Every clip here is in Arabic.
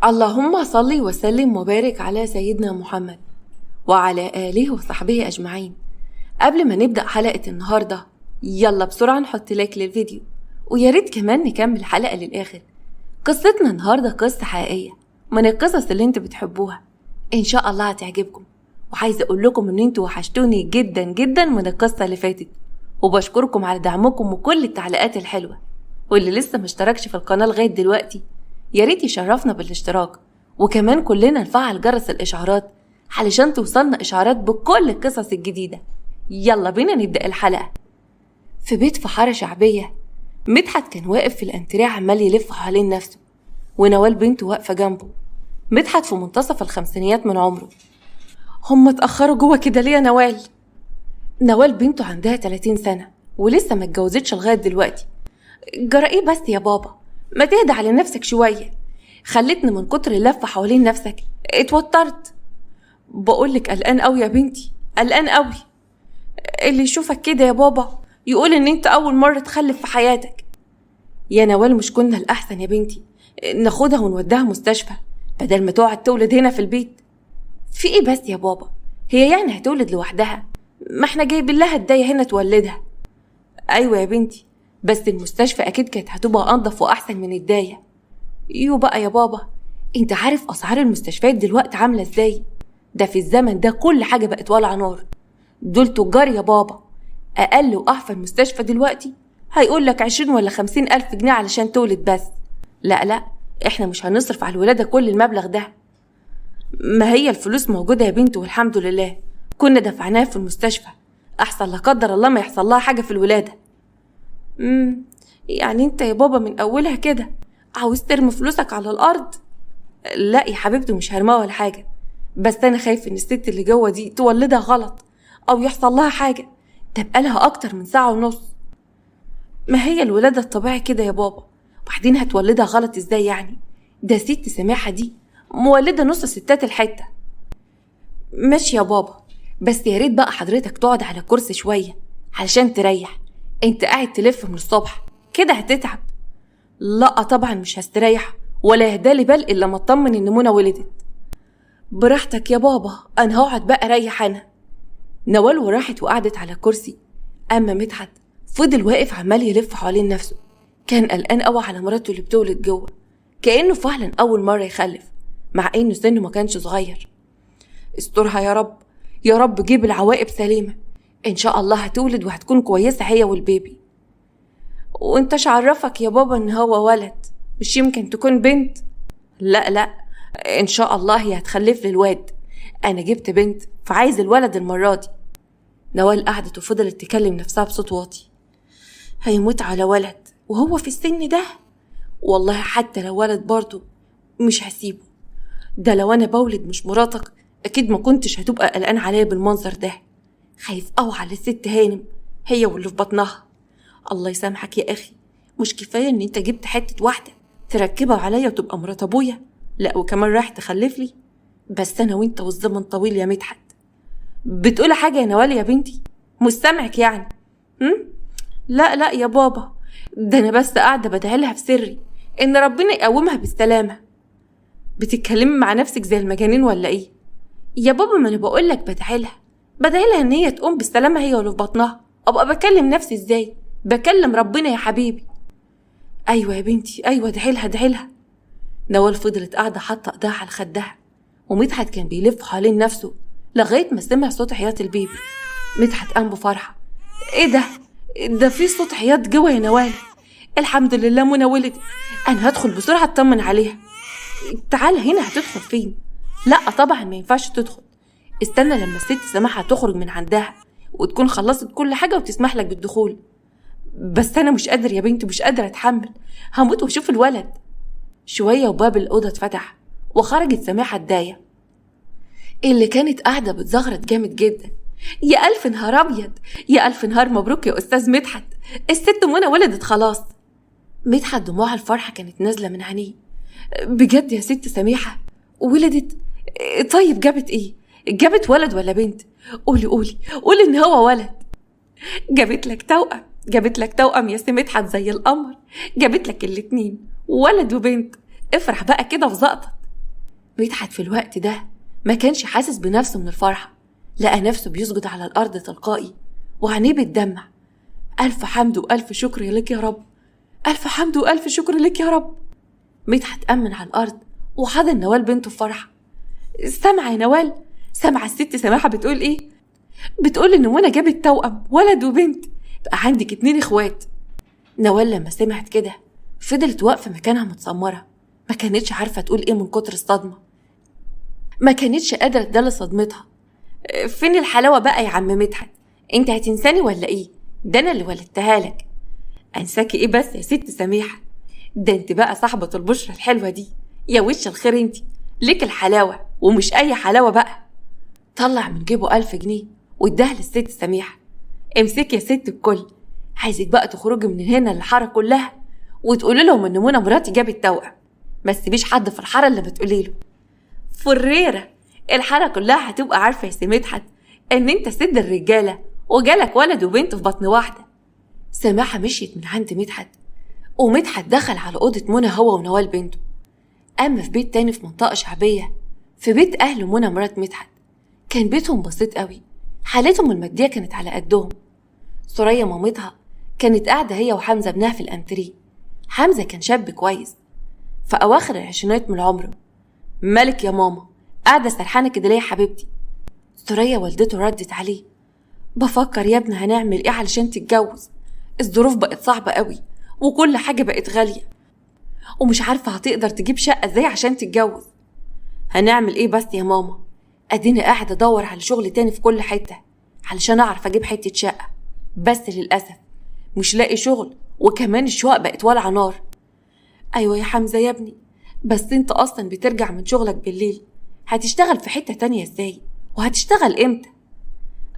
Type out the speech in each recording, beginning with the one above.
اللهم صل وسلم وبارك على سيدنا محمد وعلى آله وصحبه أجمعين. قبل ما نبدأ حلقة النهاردة يلا بسرعة نحط لايك للفيديو، ويا ريت كمان نكمل الحلقة للآخر. قصتنا النهاردة قصة حقيقية من القصص اللي انتوا بتحبوها، إن شاء الله هتعجبكم. وعايزة أقول لكم إن انتوا وحشتوني جدا جدا من القصة اللي فاتت، وبشكركم على دعمكم وكل التعليقات الحلوة. واللي لسه مشتركش في القناة لغاية دلوقتي يا ريت يشرفنا بالاشتراك، وكمان كلنا نفعل جرس الإشعارات علشان توصلنا إشعارات بكل القصص الجديدة. يلا بينا نبدأ الحلقة. في بيت في حارة شعبية، مدحت كان واقف في الانتريه عمال يلف حوالين نفسه، ونوال بنته واقفة جنبه. مدحت في منتصف الخمسينيات من عمره. هم اتأخروا جوه كده ليه يا نوال؟ نوال بنته عندها 30 سنة ولسه ما اتجوزتش لغاية دلوقتي. جرى ايه بس يا بابا؟ ما تهدى على نفسك شوية، خلتني من كتر اللف حوالين نفسك اتوترت. بقولك قلقان قوي يا بنتي، قلقان قوي. اللي يشوفك كده يا بابا يقول ان انت اول مرة تخلف في حياتك. يا نوال مش كنا الأحسن يا بنتي ناخدها ونوديها مستشفى بدل ما تقعد تولد هنا في البيت؟ في ايه بس يا بابا؟ هي يعني هتولد لوحدها؟ ما احنا جايبين لها الداية هنا تولدها. ايوه يا بنتي، بس المستشفى اكيد كانت هتبقى انضف واحسن من الداية. يو بقى يا بابا، انت عارف اسعار المستشفيات دلوقتي عاملة ازاي؟ ده في الزمن ده كل حاجة بقت ولع نار. دول تجار يا بابا، اقل واحسن مستشفى دلوقتي هيقولك 20 ولا 50 ألف جنيه علشان تولد بس. لا احنا مش هنصرف على الولادة كل المبلغ ده. ما هي الفلوس موجودة يا بنتي والحمد لله، كنا دفعناها في المستشفى احسن لا قدر الله ما يحصل لها حاجة في الولادة. يعني انت يا بابا من اولها كده عاوز ترمي فلوسك على الارض؟ لا يا حبيبتي مش هرماها ولا حاجة، بس انا خايف ان الست اللي جوه دي تولدها غلط او يحصل لها حاجة تبقى لها اكتر من ساعة ونص. ما هي الولادة الطبيعي كده يا بابا، وبعدين هتولدها غلط ازاي يعني؟ ده ست سماحة دي مولدة نص ستات الحتة. ماشي يا بابا، بس يا ريت بقى حضرتك تقعد على كرسي شوية علشان تريح، انت قاعد تلف من الصبح كده هتتعب. لا طبعا مش هستريح ولا يهدالي بال الا ما اطمن ان منى ولدت. براحتك يا بابا، انا هقعد بقى اريح انا. نوال وراحت وقعدت على كرسي، اما مدحت فضل واقف عمال يلف حوالين نفسه. كان قلقان قوي على مراته اللي بتولد جوه، كأنه فعلا اول مرة يخلف مع انه سنه ما كانش صغير. استرها يا رب، يا رب جيب العواقب سليمة، ان شاء الله هتولد وهتكون كويسة هي والبيبي. وانتش عرفك يا بابا ان هو ولد؟ مش يمكن تكون بنت؟ لا ان شاء الله هي هتخلف لي الواد، انا جبت بنت فعايز الولد المرة دي. نوال قعدت وفضلت تكلم نفسها بصوت واطي. هيموت على ولد وهو في السن ده؟ والله حتى لو ولد برضه مش هسيبه. ده لو انا بولد مش مراتك اكيد ما كنتش هتبقى قلقان عليا بالمنظر ده. خايف قوي على الست هانم هي واللي في بطنها. الله يسامحك يا اخي، مش كفايه ان انت جبت حته واحده تركبها عليا وتبقى مرات ابويا؟ لا وكمان رايح تخلف لي؟ بس انا وانت والزمن طويل يا مدحت. بتقول حاجه يا نوال يا بنتي؟ مش سامعك يعني. لا يا بابا، ده انا بس قاعده بدعيلها في سري ان ربنا يقومها بالسلامه. بتتكلمي مع نفسك زي المجانين ولا ايه؟ يا بابا ما انا بقولك بدعيلها ان هي تقوم بالسلامه هي واللي في بطنها. ابقى بكلم نفسي ازاي؟ بكلم ربنا يا حبيبي. ايوه يا بنتي ايوه، دعيلها. نوال فضلت قاعده حاطه ايدها على خدها، ومدحت كان بيلف حوالين نفسه لغايه ما سمع صوت عياط البيبي. مدحت قام بفرحه. ايه ده في صوت عياط جوه يا نوال؟ الحمد لله منى ولدت، انا هدخل بسرعه اطمن عليها. تعال هنا، هتدخل فين؟ لا طبعا ما ينفعش تدخل، استنى لما الست سماحة تخرج من عندها وتكون خلصت كل حاجة وتسمح لك بالدخول. بس أنا مش قادر يا بنتي، مش قادر أتحمل، هموت وأشوف الولد. شوية وباب الأوضة اتفتح وخرجت سماحة الداية اللي كانت قاعدة بتزغرط جامد جدا. يا ألف نهار أبيض، يا ألف نهار مبروك يا أستاذ مدحت، الست منى ولدت خلاص. مدحت دموع الفرحة كانت نازلة من عينيه. بجد يا ست سميحة ولدت؟ طيب جابت ايه؟ جابت ولد ولا بنت؟ قولي ان هو ولد. جابت لك توأم يا مدحت زي القمر، جابت لك الاتنين ولد وبنت. افرح بقى كده وزقطت. مدحت في الوقت ده ما كانش حاسس بنفسه من الفرحة، لقى نفسه بيسجد على الأرض تلقائي وعينيه بتدمع. ألف حمد وألف شكر لك يا رب، ألف حمد وألف شكر لك يا رب. مدحت أمن على الأرض وحضن نوال بنته بفرحة. سامعة يا نوال؟ سامعة الست سماحة بتقول إيه؟ بتقول إن منى جابت توأم، ولد وبنت، بقى عندك 2 إخوات. نوال لما سمعت كده فضلت واقفة مكانها متسمرة، ما كانتش عارفة تقول إيه من كتر الصدمة، ما كانتش قادرة تدل صدمتها. فين الحلاوة بقى يا عم مدحت؟ انت هتنساني ولا ايه؟ ده انا اللي ولدتها لك. انساكي ايه بس يا ست سميحة؟ ده انت بقى صاحبة البشرة الحلوة دي، يا وش الخير انت، ليك الحلاوة ومش اي حلاوة بقى. طلع من جيبه 1000 جنيه واداها للست سميحة. امسكي يا ست الكل، عايزك بقى تخرجي من هنا للحارة كلها وتقولي لهم ان منى مراتي جابت توأم، ما تسيبيش حد في الحارة اللي بتقولي له. فريرة، الحارة كلها هتبقى عارفة يا سي مدحت ان انت سد الرجالة وجالك ولد وبنت في بطن واحدة. سماحة مشيت من عند مدحت، ومدحت دخل على أوضة منى هو ونوال بنته. أما في بيت تاني في منطقة شعبية، في بيت أهل منى مرات مدحت، كان بيتهم بسيط قوي، حالتهم المادية كانت على قدهم. سوريا مامتها كانت قاعدة هي وحمزة ابنها في الأنتريه. حمزة كان شاب كويس في أواخر العشرينات من عمره. مالك يا ماما قاعدة سرحانة كده ليه يا حبيبتي؟ سوريا والدته ردت عليه، بفكر يا ابني هنعمل ايه علشان تتجوز، الظروف بقت صعبة قوي وكل حاجة بقت غالية، ومش عارفة هتقدر تجيب شقة ازاي عشان تتجوز. هنعمل ايه بس يا ماما؟ اديني قاعدة ادور على شغل تاني في كل حتة علشان اعرف اجيب حتة شقة، بس للأسف مش لاقي شغل، وكمان الشقق بقت ولعة نار. ايوه يا حمزة يا ابني، بس انت اصلا بترجع من شغلك بالليل، هتشتغل في حتة تانية ازاي؟ وهتشتغل امتى؟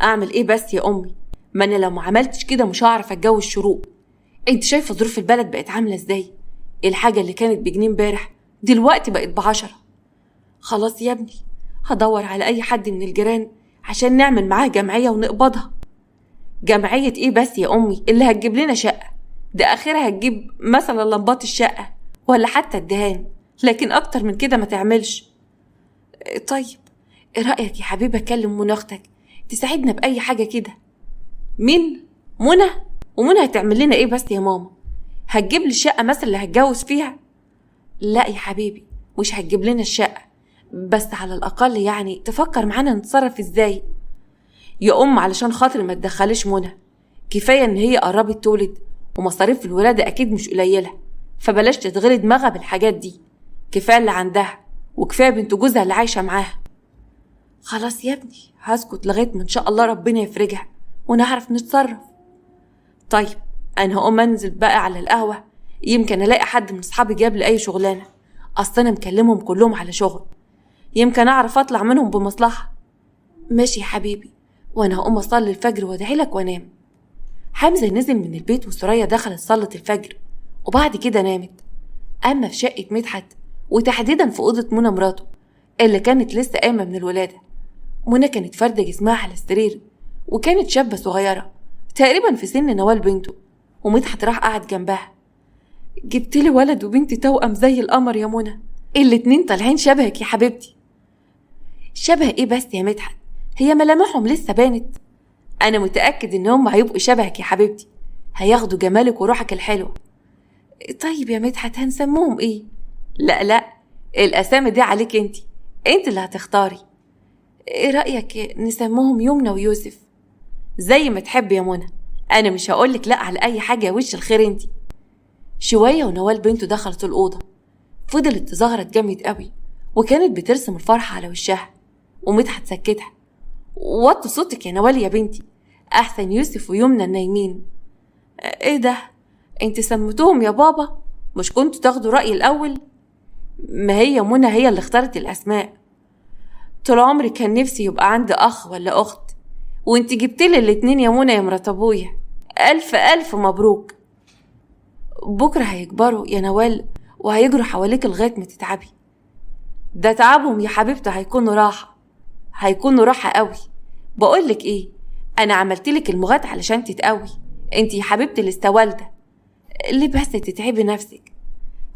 اعمل ايه بس يا امي؟ ما انا لو ما عملتش كده مش هعرف اتجوز شروق. انت شايفه ظروف البلد بقت عامله ازاي؟ الحاجه اللي كانت بجنيه امبارح دلوقتي بقت ب10. خلاص يا ابني، هدور على اي حد من الجيران عشان نعمل معاه جمعيه ونقبضها. جمعيه ايه بس يا امي اللي هتجيب لنا شقه؟ ده اخرها هتجيب مثلا لمبات الشقه ولا حتى الدهان، لكن اكتر من كده ما تعملش. طيب ايه رايك يا حبيبه اكلم منى اختك تساعدنا باي حاجه كده؟ مين؟ منى؟ ومنى هتعمل لنا ايه بس يا ماما؟ هتجيب لي الشقه مثلا اللي هتجوز فيها؟ لا يا حبيبي، مش هتجيب لنا الشقه، بس على الاقل يعني تفكر معانا نتصرف ازاي. يا علشان خاطر ما تدخلش منى، كفايه ان هي قربت تولد ومصاريف الولاده اكيد مش قليله، فبلاش تشغلي دماغها بالحاجات دي، كفايه اللي عندها وكفايه بنت جوزها اللي عايشه معاها. خلاص يا ابني هسكت لغايه ما ان شاء الله ربنا يفرجها ونعرف نتصرف. طيب انا هقوم انزل بقى على القهوه، يمكن الاقي حد من اصحابي جاب لي اي شغلانه، اصل انا مكلمهم كلهم على شغل، يمكن اعرف اطلع منهم بمصلحه. ماشي يا حبيبي، وانا هقوم اصلي الفجر وادعي لك وانام. حمزه نزل من البيت وسوريا دخلت صلت الفجر وبعد كده نامت. اما في شقه مدحت وتحديدا في اوضه منى مراته اللي كانت لسه قايمه من الولاده، منى كانت فارده جسمها على السرير وكانت شابه صغيره تقريبا في سن نوال بنته، ومدحت راح قعد جنبها. جبتلي ولد وبنت توأم زي القمر يا منى، الاتنين طالعين شبهك يا حبيبتي. شبه ايه بس يا مدحت؟ هي ملامحهم لسه بانت. انا متأكد ان هم هيبقوا شبهك يا حبيبتي، هياخدوا جمالك وروحك الحلوة. طيب يا مدحت هنسموهم ايه؟ لا الاسامي دي عليك انت اللي هتختاري. ايه رأيك نسموهم يمنى ويوسف؟ زي ما تحب يا منى، انا مش هقولك لا على اي حاجة يا وش الخير. شوية ونوال بنته دخلت الأوضة، فضلت تزغرط جامد قوي وكانت بترسم الفرحة على وشها، ومدحت سكتها. وطي صوتك يا نوال يا بنتي، احسن يوسف ويمنى النايمين. ايه ده؟ انت سمتوهم يا بابا؟ مش كنتوا تاخدوا رأيي الاول؟ ما هي منى هي اللي اختارت الاسماء، طول عمري كان نفسي يبقى عندي اخ ولا اخت، وانت جبتلي الاتنين يا منى يا مرات ابويا، الف الف مبروك. بكره هيكبروا يا نوال وهيجروا حواليك لغايه ما تتعبي. ده تعبهم يا حبيبتي هيكونوا راحه قوي. بقولك ايه، انا عملتلك المغات علشان تتقوي، انت يا حبيبتي لسه والده، ليه بس تتعبي نفسك؟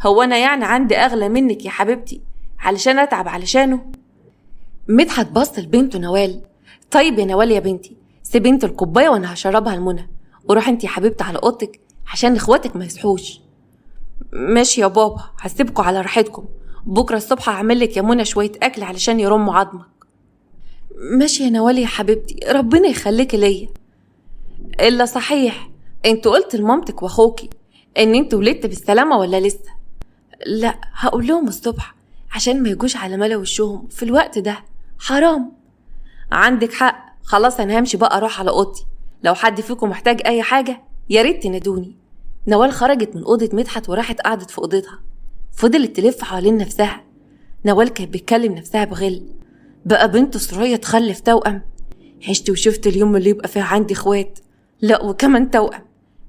هو انا يعني عندي اغلى منك يا حبيبتي علشان اتعب علشانه؟ مدحت بص لبنته نوال. طيب يا نوال يا بنتي، سيبي انت الكوبايه وانا هشربها لمنى، وروح انت يا حبيبتي على اوضتك عشان اخواتك ما يصحوش. ماشي يا بابا، هسيبكوا على راحتكم، بكره الصبح هعمل لك يا منى شويه اكل علشان يرموا عظمك. ماشي يا نوال يا حبيبتي، ربنا يخليكي ليا. الا صحيح، انت قلت لمامتك واخوكي ان انت ولدت بالسلامه ولا لسه؟ لا، هقول لهم الصبح عشان ما يجوش على ملا وشهم في الوقت ده، حرام. عندك حق، خلاص انا همشي بقى اروح على اوضتي، لو حد فيكم محتاج اي حاجه يا ريت تنادوني. نوال خرجت من اوضه مدحت وراحت قعدت في اوضتها، فضلت تلف حوالين نفسها. نوال كانت بتكلم نفسها بغل، بقى بنت سوريا تخلف توأم؟ عشت وشفت اليوم اللي يبقى فيه عندي اخوات، لا وكمان توأم.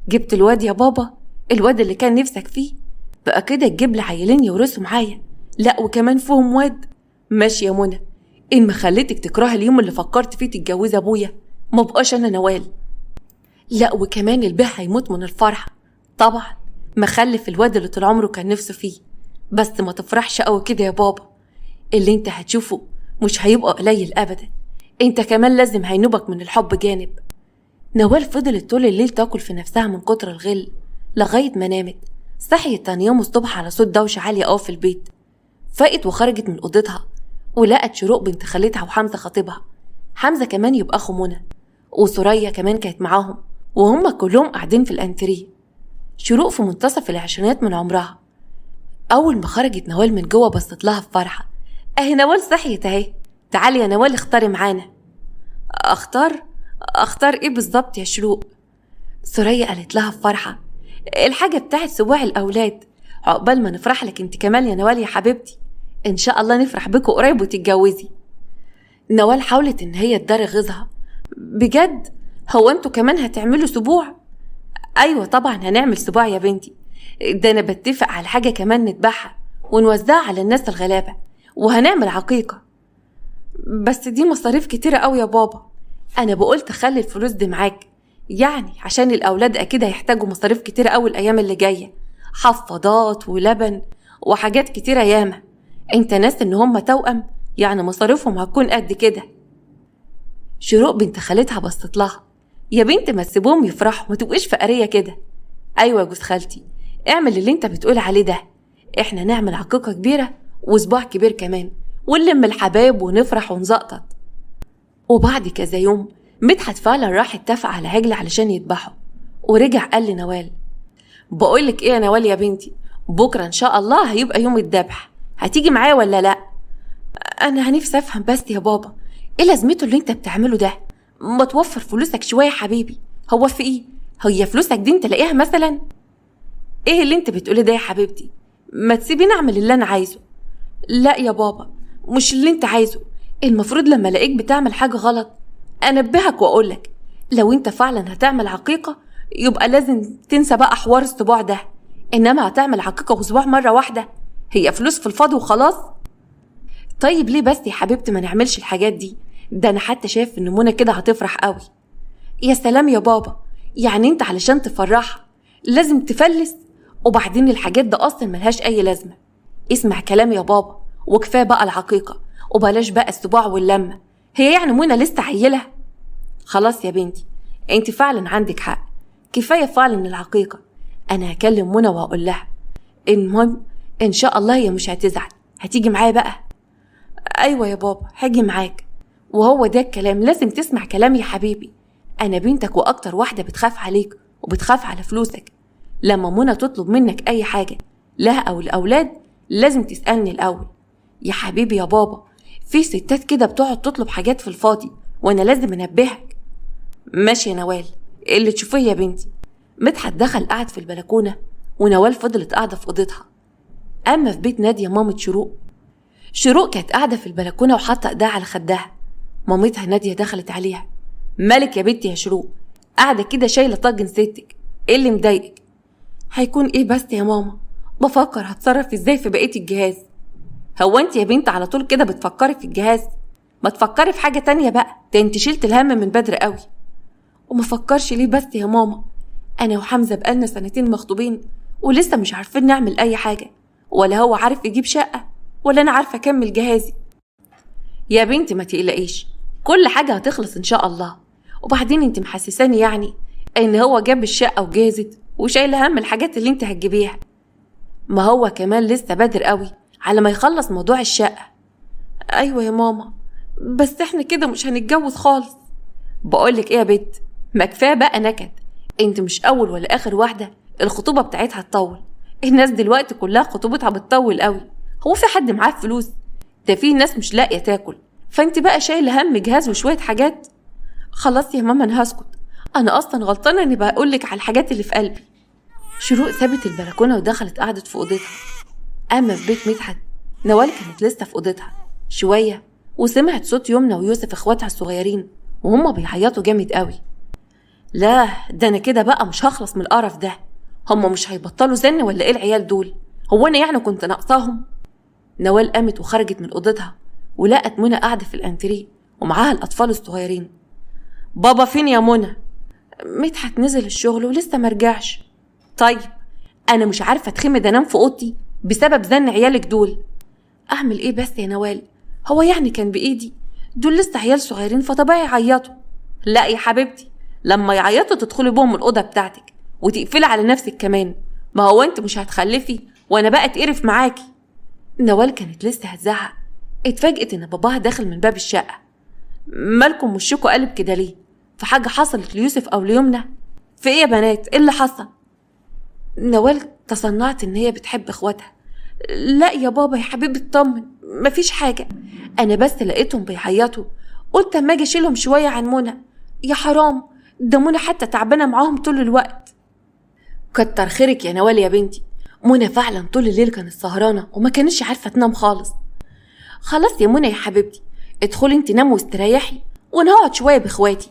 جبت الواد يا بابا، الواد اللي كان نفسك فيه، بقى كده تجيب لي عيلين يورثوا معايا، لا وكمان فيهم واد. ماشي يا منى، ان ما خليتك تكره اليوم اللي فكرت فيه تتجوزي ابويا ما بقاش انا نوال. لا وكمان البيه هيموت من الفرحه طبعا، ما خلف الواد اللي طول عمره كان نفسه فيه. بس ما تفرحش قوي كده يا بابا، اللي انت هتشوفه مش هيبقى قليل ابدا، انت كمان لازم هينوبك من الحب جانب. نوال فضلت طول الليل تاكل في نفسها من كتر الغل لغايه ما نامت. صحيت تاني يوم الصبح على صوت دوشه عاليه قوي في البيت. فاقت وخرجت من اوضتها ولقت شروق بنت خالتها وحمزه خطيبها. حمزه كمان يبقى اخو منى، وسوريا كمان كانت معاهم، وهم كلهم قاعدين في الانتريه. شروق في منتصف العشرينات من عمرها. اول ما خرجت نوال من جوه بصت لها بفرحه، اهي نوال صحيت اهي، تعالي يا نوال اختاري معانا. اختار ايه بالظبط يا شروق؟ سوريا قالت لها بفرحه، الحاجه بتاعت سبوع الاولاد، عقبال ما نفرح لك انت كمان يا نوال يا حبيبتي، ان شاء الله نفرح بكم قريب وتتجوزي. نوال حاولت ان هي تداري غيظها، بجد هو انتوا كمان هتعملوا سبوع؟ ايوه طبعا هنعمل سبوع يا بنتي، ده انا بتفق على حاجه كمان نذبحها ونوزعها على الناس الغلابه، وهنعمل عقيقه. بس دي مصاريف كتيره قوي يا بابا، انا بقول تخلي الفلوس دي معاك، يعني عشان الاولاد اكيد هيحتاجوا مصاريف كتيره قوي الايام اللي جايه، حفاضات ولبن وحاجات كتيره ياما. انت ناس ان هم توأم، يعني مصاريفهم هتكون قد كده. شروق بنت خالتها بصت لها، يا بنت ما تسيبوهم يفرحوا، ما تبقيش فقريه كده. ايوه يا جوز خالتي، اعمل اللي انت بتقول عليه ده، احنا نعمل عقيقه كبيره واسبوع كبير كمان، ونلم الحبايب ونفرح ونزقطط. وبعد كذا يوم مدحت فعلا راح اتفق على عجل علشان يذبحه، ورجع قال لنوال، بقولك ايه يا نوال يا بنتي، بكره ان شاء الله هيبقى يوم الذبح، هتيجي معايا ولا لا؟ انا هنفسي افهم بس يا بابا، ايه لازمته اللي انت بتعمله ده؟ ما توفر فلوسك شويه يا حبيبي، هو في ايه؟ هي فلوسك دي انت لاقيها مثلا؟ ايه اللي انت بتقولي ده يا حبيبتي؟ ما تسيبيني اعمل اللي انا عايزه. لا يا بابا، مش اللي انت عايزه، المفروض لما الاقيك بتعمل حاجه غلط انبهك واقولك، لو انت فعلا هتعمل عقيقه يبقى لازم تنسى بقى حوار السبوع ده، انما هتعمل عقيقه واسبوع مره واحده، هي فلوس في الفاضي وخلاص. طيب ليه بس يا حبيبتي ما نعملش الحاجات دي؟ ده انا حتى شايف ان منى كده هتفرح قوي. يا سلام يا بابا، يعني انت علشان تفرحها لازم تفلس؟ وبعدين الحاجات ده اصلا ملهاش اي لازمه. اسمع كلام يا بابا، وكفايه بقى العقيقه، وبلاش بقى السبوع واللمه، هي يعني منى لسه عيله؟ خلاص يا بنتي، انت فعلا عندك حق، كفايه فعلا العقيقه، انا هكلم منى واقول لها. المهم ان شاء الله هي مش هتزعل، هتيجي معايا بقى؟ ايوه يا بابا هاجي معاك، وهو ده الكلام، لازم تسمع كلامي يا حبيبي، انا بنتك واكتر واحده بتخاف عليك وبتخاف على فلوسك. لما منى تطلب منك اي حاجه لها او الاولاد لازم تسالني الاول. يا حبيبي يا بابا، في ستات كده بتقعد تطلب حاجات في الفاضي وانا لازم انبهك. ماشي يا نوال، اللي تشوفيه يا بنتي. مدحت دخل قعد في البلكونه، ونوال فضلت قاعده في اوضتها. اما في بيت ناديه مامة شروق كانت قاعده في البلكونه وحاطه ايدها على خدها. مامتها ناديه دخلت عليها، مالك يا بنتي يا شروق، قاعده كده شايله طاجن ستك، ايه اللي مضايقك؟ هيكون ايه بس يا ماما، بفكر هتصرف ازاي في بقيه الجهاز. هو انت يا بنت على طول كده بتفكري في الجهاز؟ ما تفكري في حاجه تانية بقى، ده انت شلت الهم من بدري قوي. وما فكرش ليه بس يا ماما، انا وحمزه بقالنا 2 سنين مخطوبين ولسه مش عارفين نعمل اي حاجه، ولا هو عارف يجيب شقه. ولا أنا عارفة أكمل جهازي. يا بنتي ما تقلقيش، كل حاجة هتخلص إن شاء الله. وبعدين انت محسساني يعني إن هو جاب الشقة وجازت وشايلة هم الحاجات اللي انت هتجيبيها. ما هو كمان لسه بدر قوي على ما يخلص موضوع الشقة. أيوة يا ماما، بس احنا كده مش هنتجوز خالص. بقولك ايه يا بنت، ما كفايه بقى نكد. انت مش اول ولا اخر واحده الخطوبه بتاعتها تطول. الناس دلوقتي كلها خطوبتها بتطول قوي. هو في حد معاه فلوس؟ ده في ناس مش لاقيه تاكل، فانت بقى شايله هم جهاز وشويه حاجات. خلاص يا ماما انا هسكت، انا اصلا غلطانه اني بقولك على الحاجات اللي في قلبي. شروق سابت البلكونه ودخلت قعدت في اوضتها. اما في بيت مدحت، نوال كانت لسه في اوضتها شويه وسمعت صوت يمنى ويوسف اخواتها الصغيرين وهما بيعيطوا جامد قوي. لا ده انا كده بقى مش هخلص من القرف ده. هما مش هيبطلوا زن ولا ايه العيال دول؟ هو انا يعني كنت ناقصاهم؟ نوال قامت وخرجت من اوضتها ولقت منى قاعده في الانتريه ومعاها الاطفال الصغيرين. بابا فين يا منى؟ مدحت نزل الشغل ولسه مرجعش. طيب انا مش عارفه اتخمد انام في اوضتي بسبب زن عيالك دول. اعمل ايه بس يا نوال؟ هو يعني كان بايدي؟ دول لسه عيال صغيرين فطبيعي يعيطوا. لا يا حبيبتي، لما يعيطوا تدخلي بهم الأوضة بتاعتك وتقفلي على نفسك كمان. ما هو انت مش هتخلفي وانا بقى اتقرف معاكي. نوال كانت لسه هتزعق، اتفاجئت ان باباها داخل من باب الشقة. مالكم وشكوا قلب كده ليه؟ في حاجة حصلت ليوسف او ليمنى؟ في ايه يا بنات؟ ايه اللي حصل؟ نوال تصنعت ان هي بتحب اخواتها. لا يا بابا يا حبيبي اطمن، مفيش حاجة، انا بس لقيتهم بيعيطوا قلت اما اجي اشيلهم شوية عن منى. يا حرام، ده منى حتى تعبانة معاهم طول الوقت. كتر خيرك يا نوال يا بنتي، منى فعلا طول الليل كانت سهرانة وما كانتش عارفة تنام خالص. خلاص يا منى يا حبيبتي، ادخلي انت نام واستريحي وانا هقعد شوية باخواتي.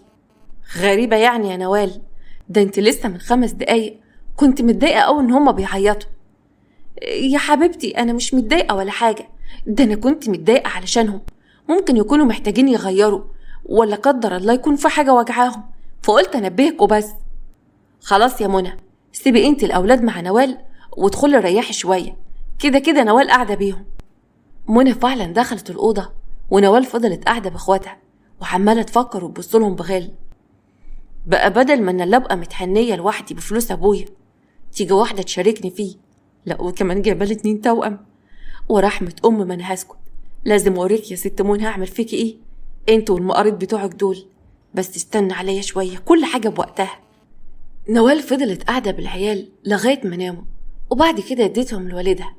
غريبة يعني يا نوال، ده انت لسه من 5 دقايق كنت متضايقة قوي ان هما بيعيطوا. يا حبيبتي انا مش متضايقة ولا حاجة، ده انا كنت متضايقة علشانهم، ممكن يكونوا محتاجين يغيروا ولا قدر الله يكون في حاجة وجعاهم، فقلت انبهك وبس. خلاص يا منى، سيبي انت الاولاد مع نوال وادخلي ريحي شوية، كده كده نوال قاعدة بيهم. منى فعلا دخلت الأوضة ونوال فضلت قاعدة باخواتها وعمالة تفكر وتبصلهم بغل. بقى بدل ما انا ابقى متحنية لوحدي بفلوس ابويا تيجي واحدة تشاركني فيه، لا وكمان جايبالي 2 توأم. ورحمة ما انا هسكت، لازم اوريك يا ست منى هعمل فيكي ايه انت والمقاريض بتوعك دول، بس استنى عليا شوية، كل حاجة بوقتها. نوال فضلت قاعدة بالعيال لغاية ما ناموا وبعد كده اديتهم لوالدها.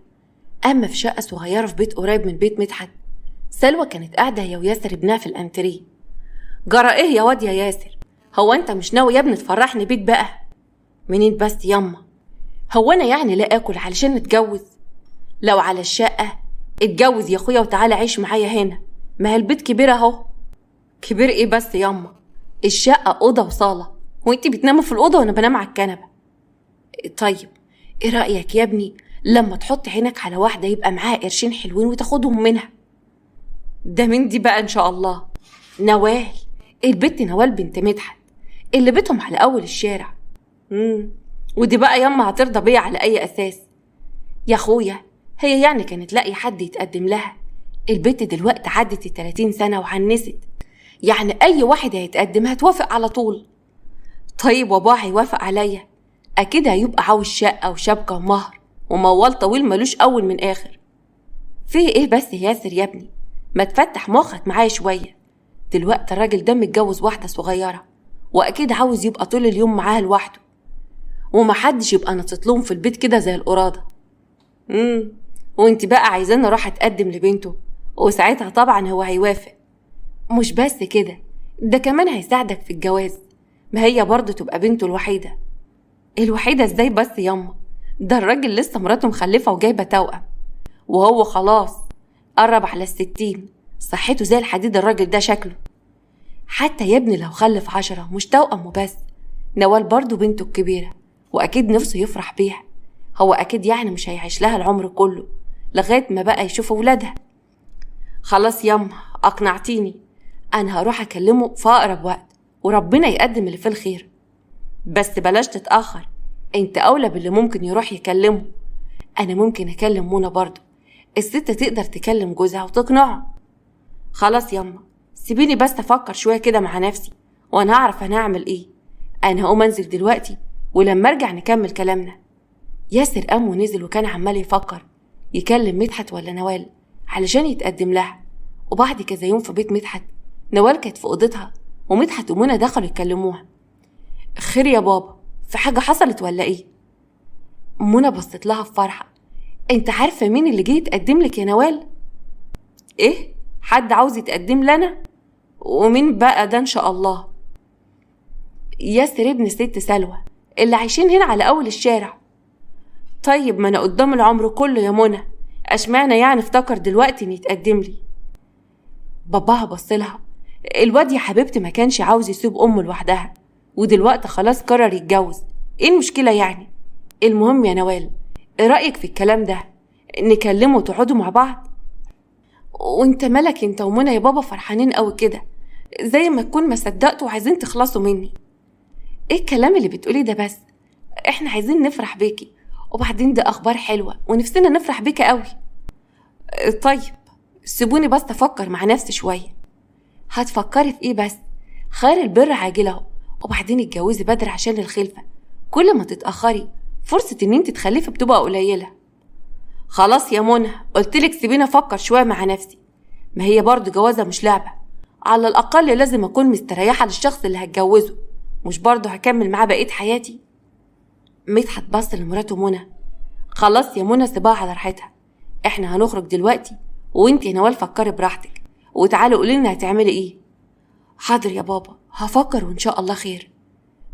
اما في شقة صغيرة في بيت قريب من بيت مدحت، سلوى كانت قاعدة هي وياسر ابنها في الانتريه. جرى ايه يا واد يا ياسر؟ هو انت مش ناوي يا ابني تفرحني بيك بقى؟ منين بس ياما؟ هو انا يعني لا اكل علشان نتجوز؟ لو على الشقة اتجوز يا اخويا وتعالى عيش معايا هنا، ما هي البيت كبير اهو. كبير ايه بس ياما؟ الشقة اوضة وصالة وانتي بتنامي في الاوضة وانا بنام على الكنبة. طيب ايه رأيك يا ابني لما تحط عينك على واحدة يبقى معاها قرشين حلوين وتاخدهم منها؟ ده من دي بقى ان شاء الله؟ نوال، البت نوال بنت مدحت اللي بيتهم على اول الشارع. ودي بقى ياما هترضى بيا على اي اساس؟ يا اخويا هي يعني كانت لاقي حد يتقدم لها؟ البت دلوقتي عدت 30 سنة وعنست، يعني اي واحد هيتقدم هتوافق على طول. طيب وابوها هيوافق عليا؟ اكيد هيبقى عاوز شقة وشبكة ومهر وموال طويل ملوش اول من اخر. فيه ايه بس ياسر يا ابني؟ ما تفتح مخك معايا شوية. دلوقتي الراجل ده متجوز واحدة صغيرة واكيد عاوز يبقى طول اليوم معاها لوحده، ومحدش يبقى نطتلهم في البيت كده زي القرادة. وانت بقى عايزاني اروح اتقدم لبنته وساعتها طبعا هو هيوافق. مش بس كده، ده كمان هيساعدك في الجواز، ما هي برضه تبقى بنته الوحيدة. الوحيدة ازاي بس ياما؟ ده الراجل لسه مراته مخلفة وجايبة توأم، وهو خلاص قرب على 60، صحته زي الحديد الراجل ده شكله. حتى يا ابني لو خلف 10 مش توأم وبس، نوال برضه بنته الكبيرة واكيد نفسه يفرح بيها، هو اكيد يعني مش هيعيش لها العمر كله لغاية ما بقى يشوف ولادها. خلاص ياما اقنعتيني، انا هروح اكلمه في اقرب وقت وربنا يقدم اللي فيه الخير. بس بلاش تتأخر، انت اولى باللي ممكن يروح يكلمه. انا ممكن اكلم منى برضه، الست تقدر تكلم جوزها وتقنعه. خلاص يما، سيبيني بس افكر شوية كده مع نفسي وانا هعرف انا هعمل ايه. انا هقوم انزل دلوقتي ولما ارجع نكمل كلامنا. ياسر قام ونزل وكان عمال يفكر يكلم مدحت ولا نوال علشان يتقدم لها. وبعد كذا يوم في بيت مدحت، نوال كانت في اوضتها ومدحت ومنى دخلوا يكلموها. خير يا بابا، في حاجة حصلت ولا ايه؟ منى بصت لها بفرحة. انت عارفة مين اللي جه يتقدم لك يا نوال؟ ايه؟ حد عاوز يتقدم لنا؟ ومين بقى ده ان شاء الله؟ ياسر ابن ست سلوى اللي عايشين هنا على اول الشارع. طيب ما انا قدام العمر كله يا منى، اشمعنى يعني افتكر دلوقتي ان يتقدم لي؟ باباها بصلها. الواد يا حبيبتي ما كانش عاوز يسيب امه لوحدها، ودلوقتي خلاص قرر يتجوز. ايه المشكلة يعني؟ المهم يا نوال، ايه رأيك في الكلام ده؟ نكلمه وتقعدوا مع بعض؟ وانت مالك انت ومنى يا بابا فرحانين قوي كده، زي ما تكون ما صدقتوا وعايزين تخلصوا مني. ايه الكلام اللي بتقوليه ده بس؟ احنا عايزين نفرح بيكي، وبعدين ده اخبار حلوة ونفسنا نفرح بيكي قوي. طيب سيبوني بس افكر مع نفسي شوية. هتفكري في ايه بس؟ خير البر عاجله، وبعدين اتجوزي بدري عشان الخلفة. كل ما تتأخري فرصة ان انت تخلفي بتبقى قليلة. خلاص يا منى، قلتلك سيبيني افكر شوية مع نفسي. ما هي برضو جوازة مش لعبة، على الاقل لازم اكون مستريحة للشخص اللي هتجوزه، مش برضو هكمل معاه بقية حياتي. مدحت بص لمراته منى. خلاص يا منى سيبها على راحتها، احنا هنخرج دلوقتي وانت يا نوال فكري براحتك وتعالي قولي لنا هتعملي ايه. حاضر يا بابا، هفكر وان شاء الله خير.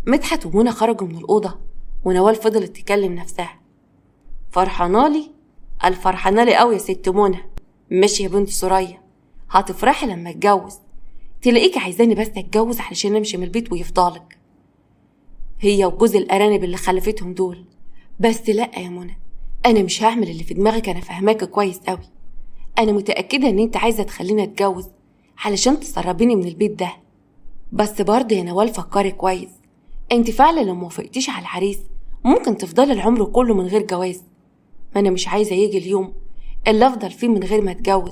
مدحت ومنى خرجوا من الأوضة ونوال فضلت تكلم نفسها. فرحانالي؟ الفرحانالي قوي يا ست منى. ماشي يا بنت سوريا، هتفرحي لما اتجوز. تلاقيك عايزاني بس اتجوز علشان امشي من البيت ويفضلك هي وجوز الارانب اللي خلفتهم دول. بس لا يا منى، انا مش هعمل اللي في دماغك، انا فاهماك كويس قوي. انا متأكدة ان انت عايزة تخليني اتجوز علشان تسربيني من البيت ده. بس برضه يا نوال فكري كويس، انت فعلا لو موافقتيش على العريس ممكن تفضلي العمر كله من غير جواز. ما انا مش عايزة يجي اليوم اللي افضل فيه من غير ما اتجوز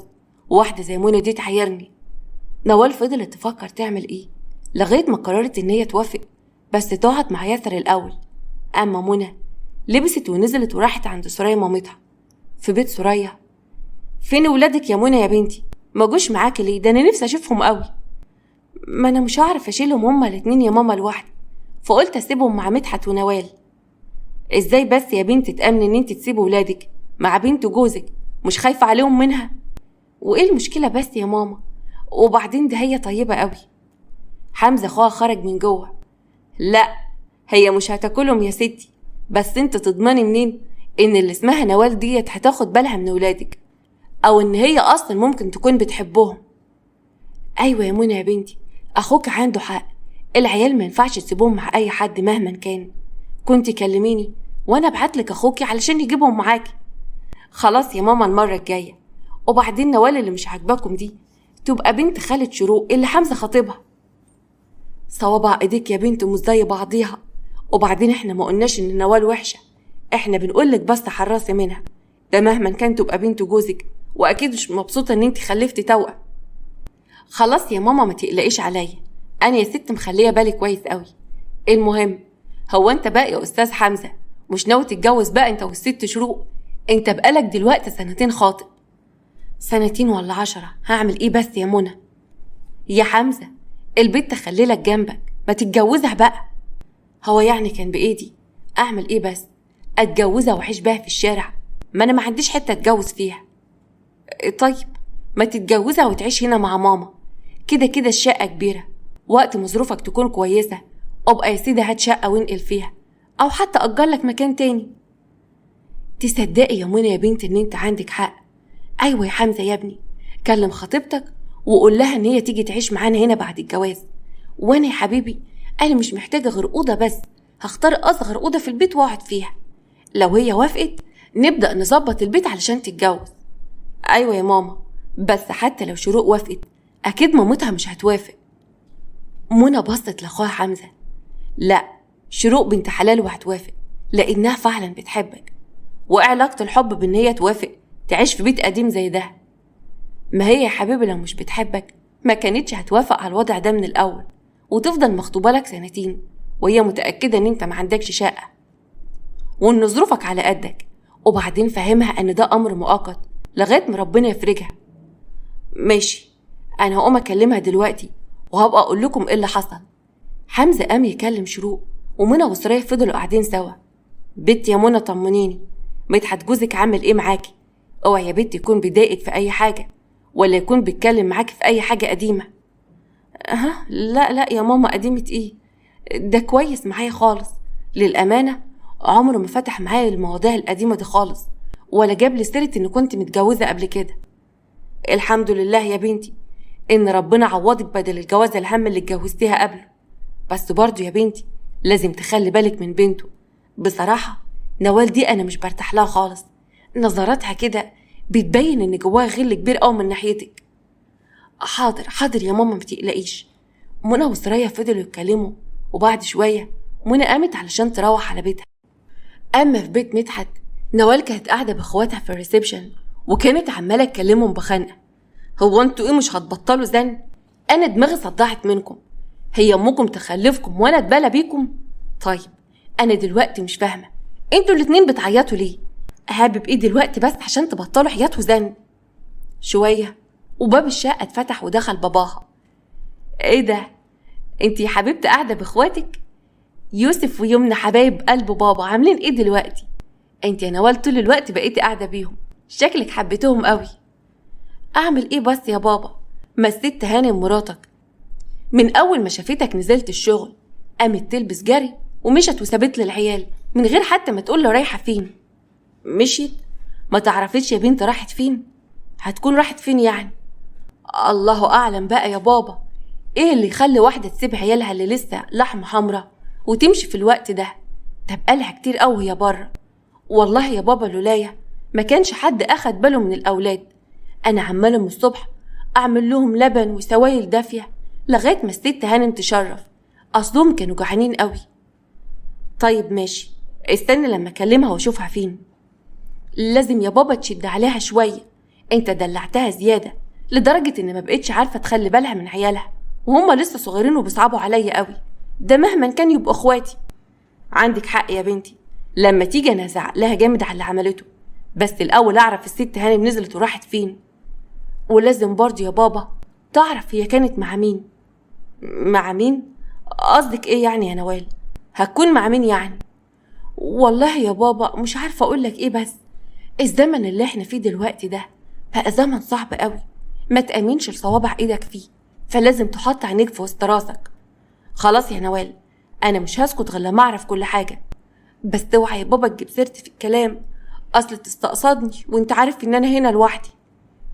وواحدة زي منى دي تعايرني. نوال فضلت تفكر تعمل ايه لغاية ما قررت ان هي توافق، بس تقعد مع ياسر الاول. اما منى لبست ونزلت وراحت عند سوريا مامتها. في بيت سوريا. فين ولادك يا منى يا بنتي؟ ما جوش معاكي ليه؟ ده انا نفسي اشوفهم قوي. ما انا مش هعرف اشيلهم هما الاتنين يا ماما لوحدي، فقلت اسيبهم مع مدحت ونوال. ازاي بس يا بنتي تأمني ان انت تسيبي ولادك مع بنت جوزك؟ مش خايفة عليهم منها؟ وايه المشكلة بس يا ماما؟ وبعدين ده هي طيبة قوي. حمزة اخوها خرج من جوه. لا هي مش هتاكلهم يا ستي، بس انت تضمني منين ان اللي اسمها نوال ديت هتاخد بالها من ولادك، او ان هي اصلا ممكن تكون بتحبهم؟ ايوه يا منى يا بنتي، اخوك عنده حق، العيال ما ينفعش تسيبهم مع اي حد مهما كان. كنتي كلميني وانا ابعتلك اخوكي علشان يجيبهم معاكي. خلاص يا ماما المرة الجاية. وبعدين نوال اللي مش عاجباكم دي تبقى بنت خالة شروق اللي حمزة خطيبها. صوابع ايديك يا بنت مش زي بعضيها. وبعدين احنا ما قلناش ان نوال وحشة، احنا بنقولك بس حراسي منها، ده مهما كان تبقى بنت جوزك، واكيد مش مبسوطة ان انت خلفتي توأم. خلاص يا ماما ما تقلقيش عليا، انا يا ست مخليه بالي كويس قوي. المهم، هو انت بقى يا استاذ حمزة مش ناوي تتجوز بقى انت والست شروق؟ انت بقالك دلوقتي 2 خاطب. 2 ولا 10، هعمل ايه بس يا منى؟ يا حمزة البنت تخليلك جنبك، ما تتجوزها بقى. هو يعني كان بايدي اعمل ايه بس؟ اتجوزها واعيش بيها في الشارع؟ ما انا ما عنديش حتة اتجوز فيها. طيب ما تتجوزها وتعيش هنا مع ماما، كده كده الشقة كبيرة، وقت مظروفك تكون كويسة ابقى يا سيدي هات شقة وانقل فيها، او حتى اجرلك مكان تاني. تصدقي يا منى يا بنت ان انت عندك حق. ايوه يا حمزة يا ابني، كلم خطيبتك وقول لها ان هي تيجي تعيش معانا هنا بعد الجواز. وانا يا حبيبي انا مش محتاجة غير اوضة بس، هختار اصغر اوضة في البيت واقعد فيها. لو هي وافقت نبدأ نظبط البيت علشان تتجوز. ايوه يا ماما، بس حتى لو شروق وافقت اكيد مامتها مش هتوافق. منى بصت لاخوها حمزة. لا، شروق بنت حلال وهتوافق لانها فعلا بتحبك، وعلاقة الحب بان هي توافق تعيش في بيت قديم زي ده؟ ما هي يا حبيبي لو مش بتحبك ما كانتش هتوافق على الوضع ده من الأول وتفضل مخطوبة لك 2 وهي متأكدة ان انت ما عندكش شقة وان ظروفك على قدك. وبعدين فهمها ان ده امر مؤقت لغاية ما ربنا يفرجها. ماشي، انا هقوم اكلمها دلوقتي وهبقى اقول لكم ايه اللي حصل. حمزة قام يكلم شروق ومنى وسرية فضلوا قاعدين سوا. بنت يا منى طمنيني، مدحت جوزك عامل ايه معاكي؟ اوعي يا بنت يكون بيضايقك في اي حاجة ولا يكون بيتكلم معاكي في اي حاجة قديمة. لا يا ماما، قديمة ايه؟ ده كويس معايا خالص. للأمانة عمره ما فتح معايا المواضيع القديمة دي خالص ولا جاب لي سيرة ان كنت متجوزة قبل كده. الحمد لله يا بنتي ان ربنا عوضك بدل الجوازة الهم اللي اتجوزتيها قبله. بس برضو يا بنتي لازم تخلي بالك من بنته. بصراحة نوال دي انا مش برتاح لها خالص، نظراتها كده بتبين ان جواها غل كبير قوي من ناحيتك. حاضر يا ماما، متقلقيش. منى وسرية فضلوا يتكلموا وبعد شوية منى قامت علشان تروح على بيتها. اما في بيت مدحت نوال كانت قاعدة باخواتها في الريسبشن وكانت عمالة تكلمهم بخنقة. هو انتوا ايه مش هتبطلوا زن؟ انا دماغي صدعت منكم. هي امكم تخلفكم وانا اتبلى بيكم؟ طيب انا دلوقتي مش فاهمة انتوا الاتنين بتعيطوا ليه؟ اهبب ايه دلوقتي بس عشان تبطلوا حيات وزن؟ شوية وباب الشقة اتفتح ودخل باباها. ايه ده؟ انتي يا حبيبتي قاعدة باخواتك؟ يوسف ويمنى حبايب قلب بابا عاملين ايه دلوقتي؟ انتي يا نوال طول الوقت بقيتي قاعدة بيهم، شكلك حبيتهم قوي. اعمل ايه بس يا بابا؟ ما الست هانم مراتك من اول ما شافتك نزلت الشغل قامت تلبس جري ومشت وسابت لي العيال من غير حتى ما تقول له رايحة فين. مشيت؟ ما تعرفيش يا بنت راحت فين؟ هتكون راحت فين يعني؟ الله اعلم بقى يا بابا. ايه اللي يخلي واحدة تسيب عيالها اللي لسه لحمة حمرا وتمشي في الوقت ده بقالها كتير قوي يا بره. والله يا بابا لولايا ما كانش حد اخد باله من الاولاد. انا عماله من الصبح اعمل لهم لبن وسوائل دافيه لغايه ما الست هانم تشرف، اصلهم كانوا جعانين قوي. طيب ماشي، استنى لما اكلمها واشوفها فين. لازم يا بابا تشد عليها شويه، انت دلعتها زياده لدرجه ان ما بقتش عارفه تخلي بالها من عيالها وهم لسه صغيرين وبيصعبوا عليا قوي، ده مهما كان يبقوا اخواتي. عندك حق يا بنتي، لما تيجي انا ازعق لها جامد على اللي عملته، بس الاول اعرف الست هانم نزلت وراحت فين. ولازم برضه يا بابا تعرف هي كانت مع مين. مع مين؟ قصدك ايه يعني يا نوال؟ هتكون مع مين يعني؟ والله يا بابا مش عارفه اقولك ايه، بس الزمن اللي احنا فيه دلوقتي ده بقى زمن صعب قوي، ما تأمنش لصوابع ايدك فيه، فلازم تحط عينيك في وسط راسك. خلاص يا نوال، انا مش هسكت غير لما اعرف كل حاجه، بس اوعى يا بابا تجيب سيرتي في الكلام، اصل تستقصدني وانت عارف ان انا هنا لوحدي.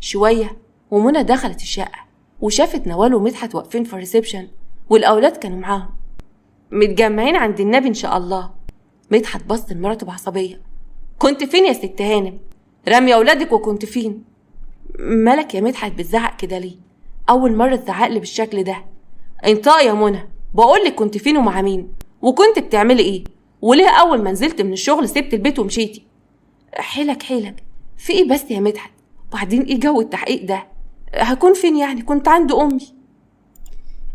شويه ومنى دخلت الشقه وشافت نوال ومدحت واقفين في الريسبشن والاولاد كانوا معاهم متجمعين عند النبي ان شاء الله. مدحت بص لمراته بعصبيه. كنت فين يا ست هانم؟ رامي اولادك وكنت فين؟ مالك يا مدحت بتزعق كده ليه؟ اول مره تزعق لي بالشكل ده. انطقي يا منى، بقولك كنت فين ومع مين وكنت بتعملي ايه، وليه اول ما نزلت من الشغل سبت البيت ومشيتي؟ حيلك في ايه بس يا مدحت؟ وبعدين ايه جو التحقيق ده؟ هكون فين يعني؟ كنت عند امي.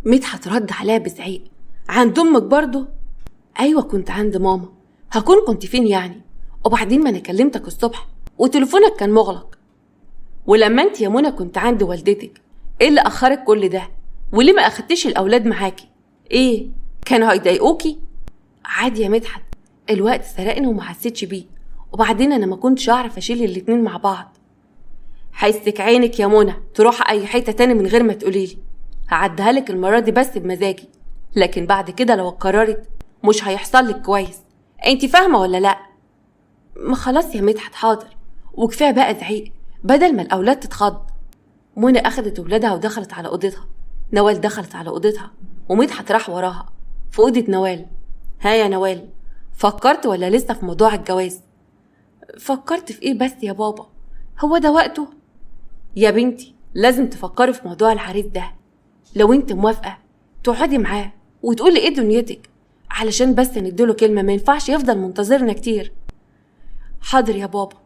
مدحت رد عليها بزعيق. عند امك برضه؟ ايوه كنت عند ماما. هكون كنت فين يعني؟ وبعدين ما انا كلمتك الصبح وتليفونك كان مغلق. ولما انت يا منى كنت عند والدتك ايه اللي اخرك كل ده؟ وليه ما اخدتيش الاولاد معاكي؟ ايه كانوا هيضايقوكي؟ عادي يا مدحت، الوقت سرقني وما حسيتش بيه، وبعدين انا ما كنتش اعرف اشيل الاتنين مع بعض. حيثك عينك يا منى تروح اي حته تاني من غير ما تقوليلي، هعديها لك المره دي بس بمزاجي، لكن بعد كده لو اتكررت مش هيحصل لك كويس. انت فاهمه ولا لا؟ ما خلاص يا مدحت حاضر، وكفايه بقى زعيق بدل ما الاولاد تتخض. منى اخدت ولادها ودخلت على اوضتها، نوال دخلت على اوضتها ومدحت راح وراها. في اوضه نوال، ها يا نوال فكرت ولا لسه في موضوع الجواز؟ فكرت في ايه بس يا بابا؟ هو ده وقته؟ يا بنتي لازم تفكري في موضوع العريس ده، لو انت موافقه تقعدي معاه وتقولي ايه دنيتك، علشان بس نديله كلمه، ما ينفعش يفضل منتظرنا كتير. حاضر يا بابا،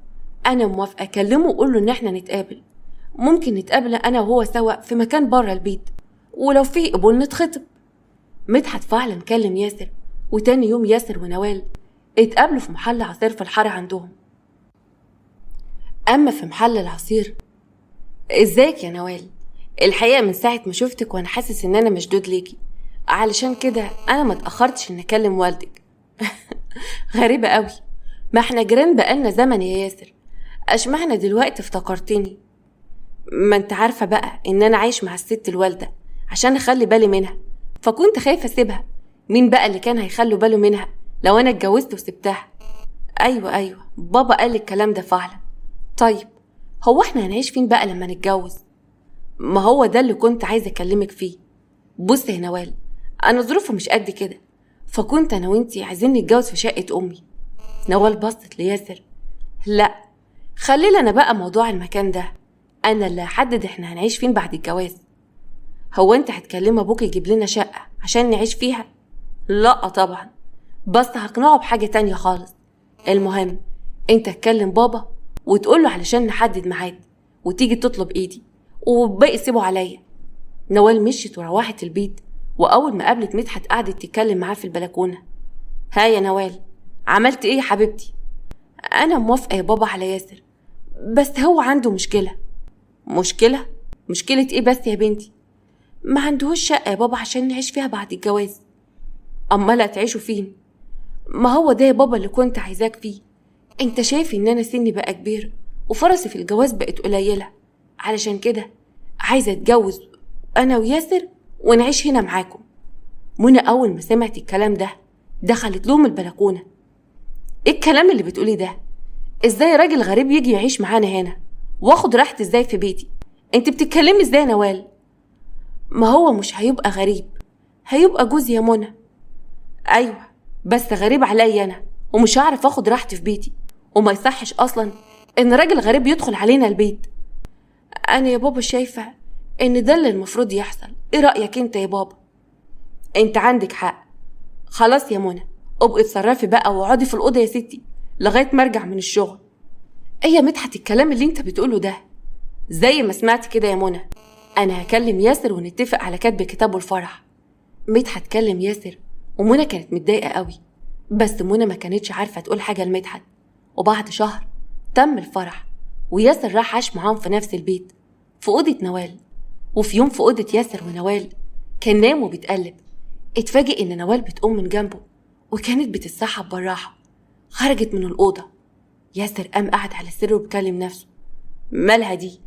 انا موافقة، كلمه وقول له ان احنا نتقابل. ممكن نتقابل انا وهو سوا في مكان بره البيت، ولو في قبول نتخطب. مدحت فعلا كلم ياسر، وتاني يوم ياسر ونوال اتقابلوا في محل عصير في الحارة عندهم. اما في محل العصير، ازيك يا نوال؟ الحقيقة من ساعة ما شفتك وانا حاسس ان انا مشدود ليكي، علشان كده انا ما اتأخرتش ان اكلم والدك. غريبة قوي، ما احنا جيران بقالنا زمن يا ياسر، اشمعنى دلوقتي افتكرتني؟ ما انت عارفة بقى ان انا عايش مع الست الوالدة عشان اخلي بالي منها، فكنت خايفة اسيبها. مين بقى اللي كان هيخلوا باله منها لو انا اتجوزت وسبتها؟ ايوه بابا قال الكلام ده فعلا. طيب هو احنا هنعيش فين بقى لما نتجوز؟ ما هو ده اللي كنت عايزة اكلمك فيه. بص يا نوال، انا ظروفي مش قد كده، فكنت انا وانتي عايزين نتجوز في شقة امي. نوال بصت لياسر، لا خلي لنا بقى موضوع المكان ده، انا اللي هحدد احنا هنعيش فين بعد الجواز. هو انت هتكلم ابوك يجيب لنا شقة عشان نعيش فيها؟ لا طبعا، بس هقنعه بحاجة تانية خالص. المهم انت تكلم بابا وتقوله علشان نحدد ميعاد، وتيجي تطلب ايدي، وباقي سيبه عليا. نوال مشيت وروحت البيت، واول ما قابلت مدحت قعدت تتكلم معاه في البلكونة. ها يا نوال، عملت ايه يا حبيبتي؟ انا موافقة يا بابا على ياسر، بس هو عنده مشكلة. مشكلة ايه بس يا بنتي؟ ما عندهوش شقة يا بابا عشان نعيش فيها بعد الجواز. امال هتعيشوا فين؟ ما هو ده يا بابا اللي كنت عايزاك فيه. انت شايف ان انا سني بقى كبير وفرصي في الجواز بقت قليلة، علشان كده عايزة اتجوز انا وياسر ونعيش هنا معاكم. منى اول ما سمعت الكلام ده دخلت لهم البلكونة. ايه الكلام اللي بتقولي ده؟ ازاي راجل غريب يجي يعيش معانا هنا واخد راحتي ازاي في بيتي؟ انت بتتكلمي ازاي يا نوال؟ ما هو مش هيبقى غريب، هيبقى جوزي يا منى. ايوه بس غريب عليا انا، ومش هعرف اخد راحتي في بيتي، وما يصحش اصلا ان راجل غريب يدخل علينا البيت. انا يا بابا شايفة ان ده اللي المفروض يحصل. ايه رأيك انت يا بابا؟ انت عندك حق. خلاص يا منى، ابقي اتصرفي بقى واقعدي في الأوضة يا ستي لغاية ما ارجع من الشغل. ايه يا مدحت الكلام اللي انت بتقوله ده؟ زي ما سمعت كده يا منى، انا هكلم ياسر ونتفق على كتب كتابه الفرح. مدحت كلم ياسر، ومنى كانت متضايقة قوي، بس منى ما كانتش عارفة تقول حاجة لمدحت. وبعد شهر تم الفرح، وياسر راح عاش معاهم في نفس البيت في أوضة نوال. وفي يوم في أوضة ياسر ونوال كان نام وبيتقلب، اتفاجئ ان نوال بتقوم من جنبه وكانت بتتسحب بالراحة. خرجت من الأوضة. ياسر قام قعد على السرير وبكلم نفسه، مالها دي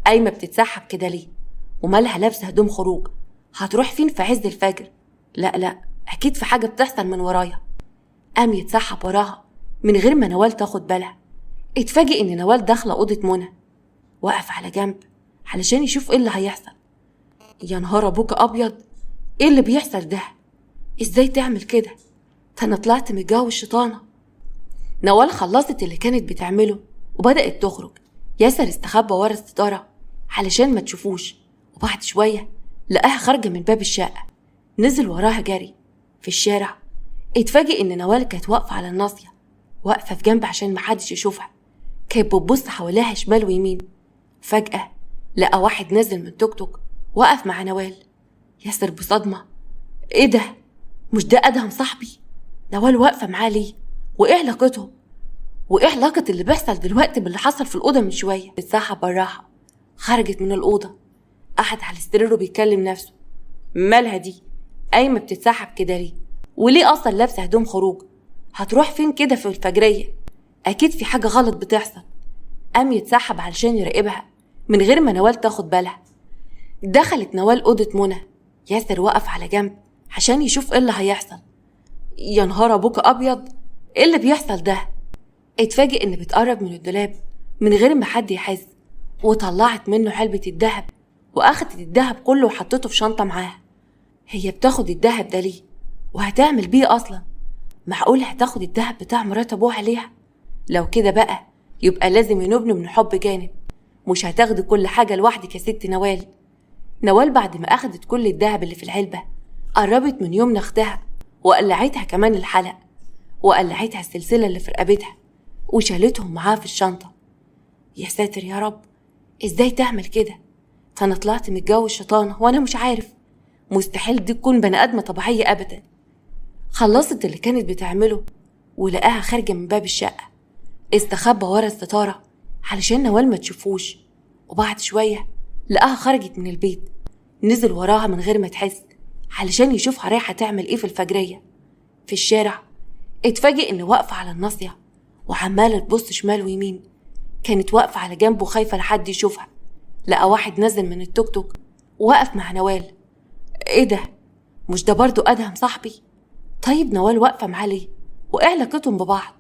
قايمة بتتسحب كده ليه؟ ومالها لابسة هدوم خروج؟ هتروح فين في عز الفجر؟ لا أكيد في حاجة بتحصل من ورايا. قام يتسحب وراها من غير ما نوال تاخد بالها. اتفاجئ ان نوال داخلة أوضة منى. وقف على جنب علشان يشوف ايه اللي هيحصل. يا نهار ابوك ابيض، ايه اللي بيحصل ده؟ ازاي تعمل كده؟ انا طلعت من جو الشيطانة. نوال خلصت اللي كانت بتعمله وبدأت تخرج. ياسر استخبى ورا الستارة علشان ما تشوفوش، وبعد شوية لقاها خارجة من باب الشقة. نزل وراها جري. في الشارع اتفاجئ ان نوال كانت واقفة على الناصية، واقفة في جنب عشان محدش يشوفها. كانت بتبص حواليها شمال ويمين. فجأة لقى واحد نازل من توك توك وقف مع نوال. ياسر بصدمة، ايه ده؟ مش ده ادهم صاحبي؟ نوال واقفة معاه ليه؟ وايه علاقتهم؟ وايه علاقة اللي بيحصل دلوقتي باللي حصل في الأوضة من شوية؟ اتسحب بالراحة. خرجت من الأوضة، قعد على السرير وبيكلم نفسه، مالها دي قايمة بتتسحب كده ليه؟ وليه أصلا لابسة هدوم خروج؟ هتروح فين كده في الفجرية؟ أكيد في حاجة غلط بتحصل. قام يتسحب علشان يراقبها من غير ما نوال تاخد بالها. دخلت نوال أوضة منى. ياسر وقف على جنب عشان يشوف ايه اللي هيحصل. يا نهار ابوك ابيض، ايه اللي بيحصل ده؟ اتفاجئ ان بتقرب من الدولاب من غير ما حد يحس، وطلعت منه علبة الدهب واخدت الدهب كله وحطته في شنطة معاها. هي بتاخد الدهب ده ليه؟ وهتعمل بيه اصلا؟ معقول هتاخد الدهب بتاع مرات ابوها ليها؟ لو كده بقى يبقى لازم ينوبني من حب جانب. مش هتاخدي كل حاجة لوحدك يا ست نوال. نوال بعد ما اخدت كل الدهب اللي في العلبة قربت من يوم اختها وقلعتها كمان الحلق، وقلعتها السلسلة اللي في رقبتها، وشالتهم معاها في الشنطة. يا ساتر يا رب، ازاي تعمل كده؟ فانا طلعت من الجو الشيطانة وانا مش عارف. مستحيل دي تكون بني ادمة طبيعية ابدا. خلصت اللي كانت بتعمله ولقاها خارجة من باب الشقة. استخبى ورا الستارة علشان نوال ما تشوفوش، وبعد شوية لقاها خرجت من البيت. نزل وراها من غير ما تحس علشان يشوفها رايحة تعمل ايه في الفجرية. في الشارع اتفاجئ ان واقفة على الناصية وعمالة تبص شمال ويمين. كانت واقفة على جنبه خايفة لحد يشوفها. لقى واحد نزل من التوك توك ووقف مع نوال. ايه ده؟ مش ده برضو ادهم صاحبي؟ طيب نوال واقفة معاه ليه؟ وايه علاقتهم ببعض؟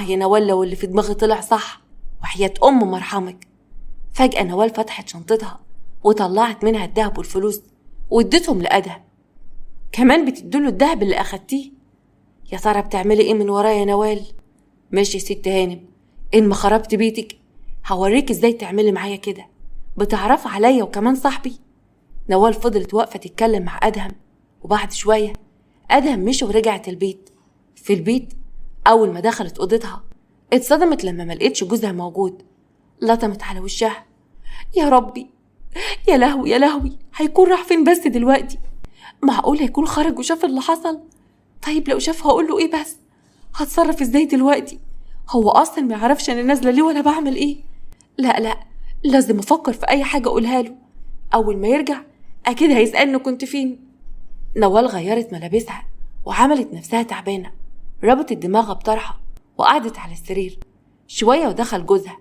يا نوال لو اللي في دماغي طلع صح وحياة مرحمك. فجأة نوال فتحت شنطتها وطلعت منها الدهب والفلوس واديتهم لأدهم. كمان بتدوله الدهب اللي أخدتيه؟ يا ترى بتعملي ايه من ورايا يا نوال؟ ماشي يا ست هانم، ان ما خربت بيتك هوريك ازاي تعملي معايا كده. بتعرف عليا وكمان صاحبي؟ نوال فضلت واقفة تتكلم مع أدهم، وبعد شوية أدهم مشي ورجعت البيت. في البيت أول ما دخلت أوضتها اتصدمت لما ملقتش جوزها موجود. لطمت على وشها. يا ربي، يا لهوي يا لهوي، هيكون راح فين بس دلوقتي؟ معقول هيكون خرج وشاف اللي حصل؟ طيب لو شاف هقوله ايه بس؟ هتصرف ازاي دلوقتي؟ هو اصلا ما يعرفش انا نازله ليه ولا بعمل ايه؟ لا، لازم افكر في اي حاجه اقولها له. اول ما يرجع اكيد هيسالني كنت فين. نوال غيرت ملابسها وعملت نفسها تعبانه، ربطت دماغها بطرحه وقعدت على السرير. شويه ودخل جوزها.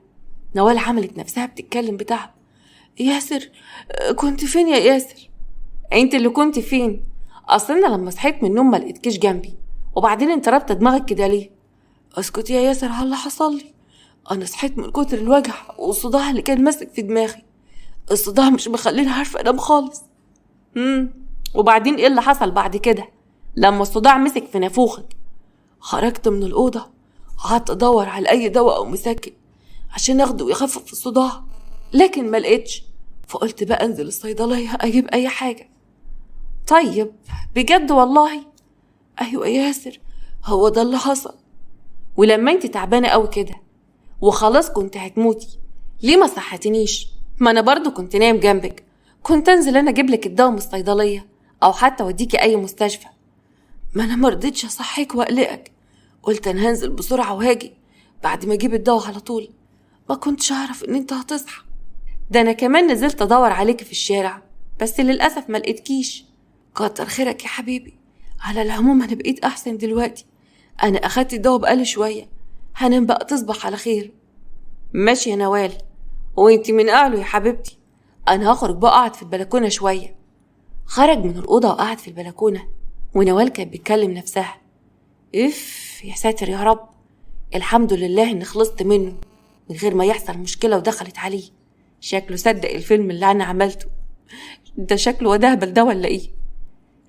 نوال عملت نفسها بتتكلم بتعب. ياسر، كنت فين يا ياسر؟ انت اللي كنت فين؟ اصلنا لما صحيت من النوم ما لقيتكيش جنبي، وبعدين انت رابطه دماغك كده ليه؟ اسكت يا ياسر على اللي حصل لي. انا صحيت من كتر الوجع والصداع اللي كان ماسك في دماغي. الصداع مش مخليني عارفه انام خالص. وبعدين ايه اللي حصل بعد كده لما الصداع مسك في نافوخك؟ خرجت من الاوضه، قعدت ادور على اي دواء او مسكن عشان اخده ويخفف الصداع، لكن ما لقيتش. فقلت بقى انزل الصيدليه اجيب اي حاجه. طيب بجد والله؟ ايوه ياسر، هو ده اللي حصل. ولما انت تعبانه قوي كده وخلاص كنت هتموتي، ليه ما صحتنيش؟ ما انا برضو كنت نايم جنبك. كنت انزل انا اجيب لك الدواء من الصيدليه او حتى اوديكي اي مستشفى. ما انا مرضتش اصحيك واقلقك، قلت انا هنزل بسرعه وهاجي بعد ما اجيب الدواء على طول. ما كنتش اعرف ان انت هتصحى. ده انا كمان نزلت ادور عليك في الشارع بس للاسف ما لقيتكيش. كتر خيرك يا حبيبي. على العموم انا بقيت احسن دلوقتي، انا اخدت الدواء بقالي شويه، هنام بقى، تصبح على خير. ماشي يا نوال، وانتي من اهله يا حبيبتي. انا هخرج بقى اقعد في البلكونه شويه. خرج من الاوضه وقعد في البلكونه، ونوال كانت بتكلم نفسها. يا ساتر يا رب، الحمد لله اني خلصت منه من غير ما يحصل مشكله ودخلت عليه. شكله صدق الفيلم اللي انا عملته ده، شكله ودهبل ده ولا ايه؟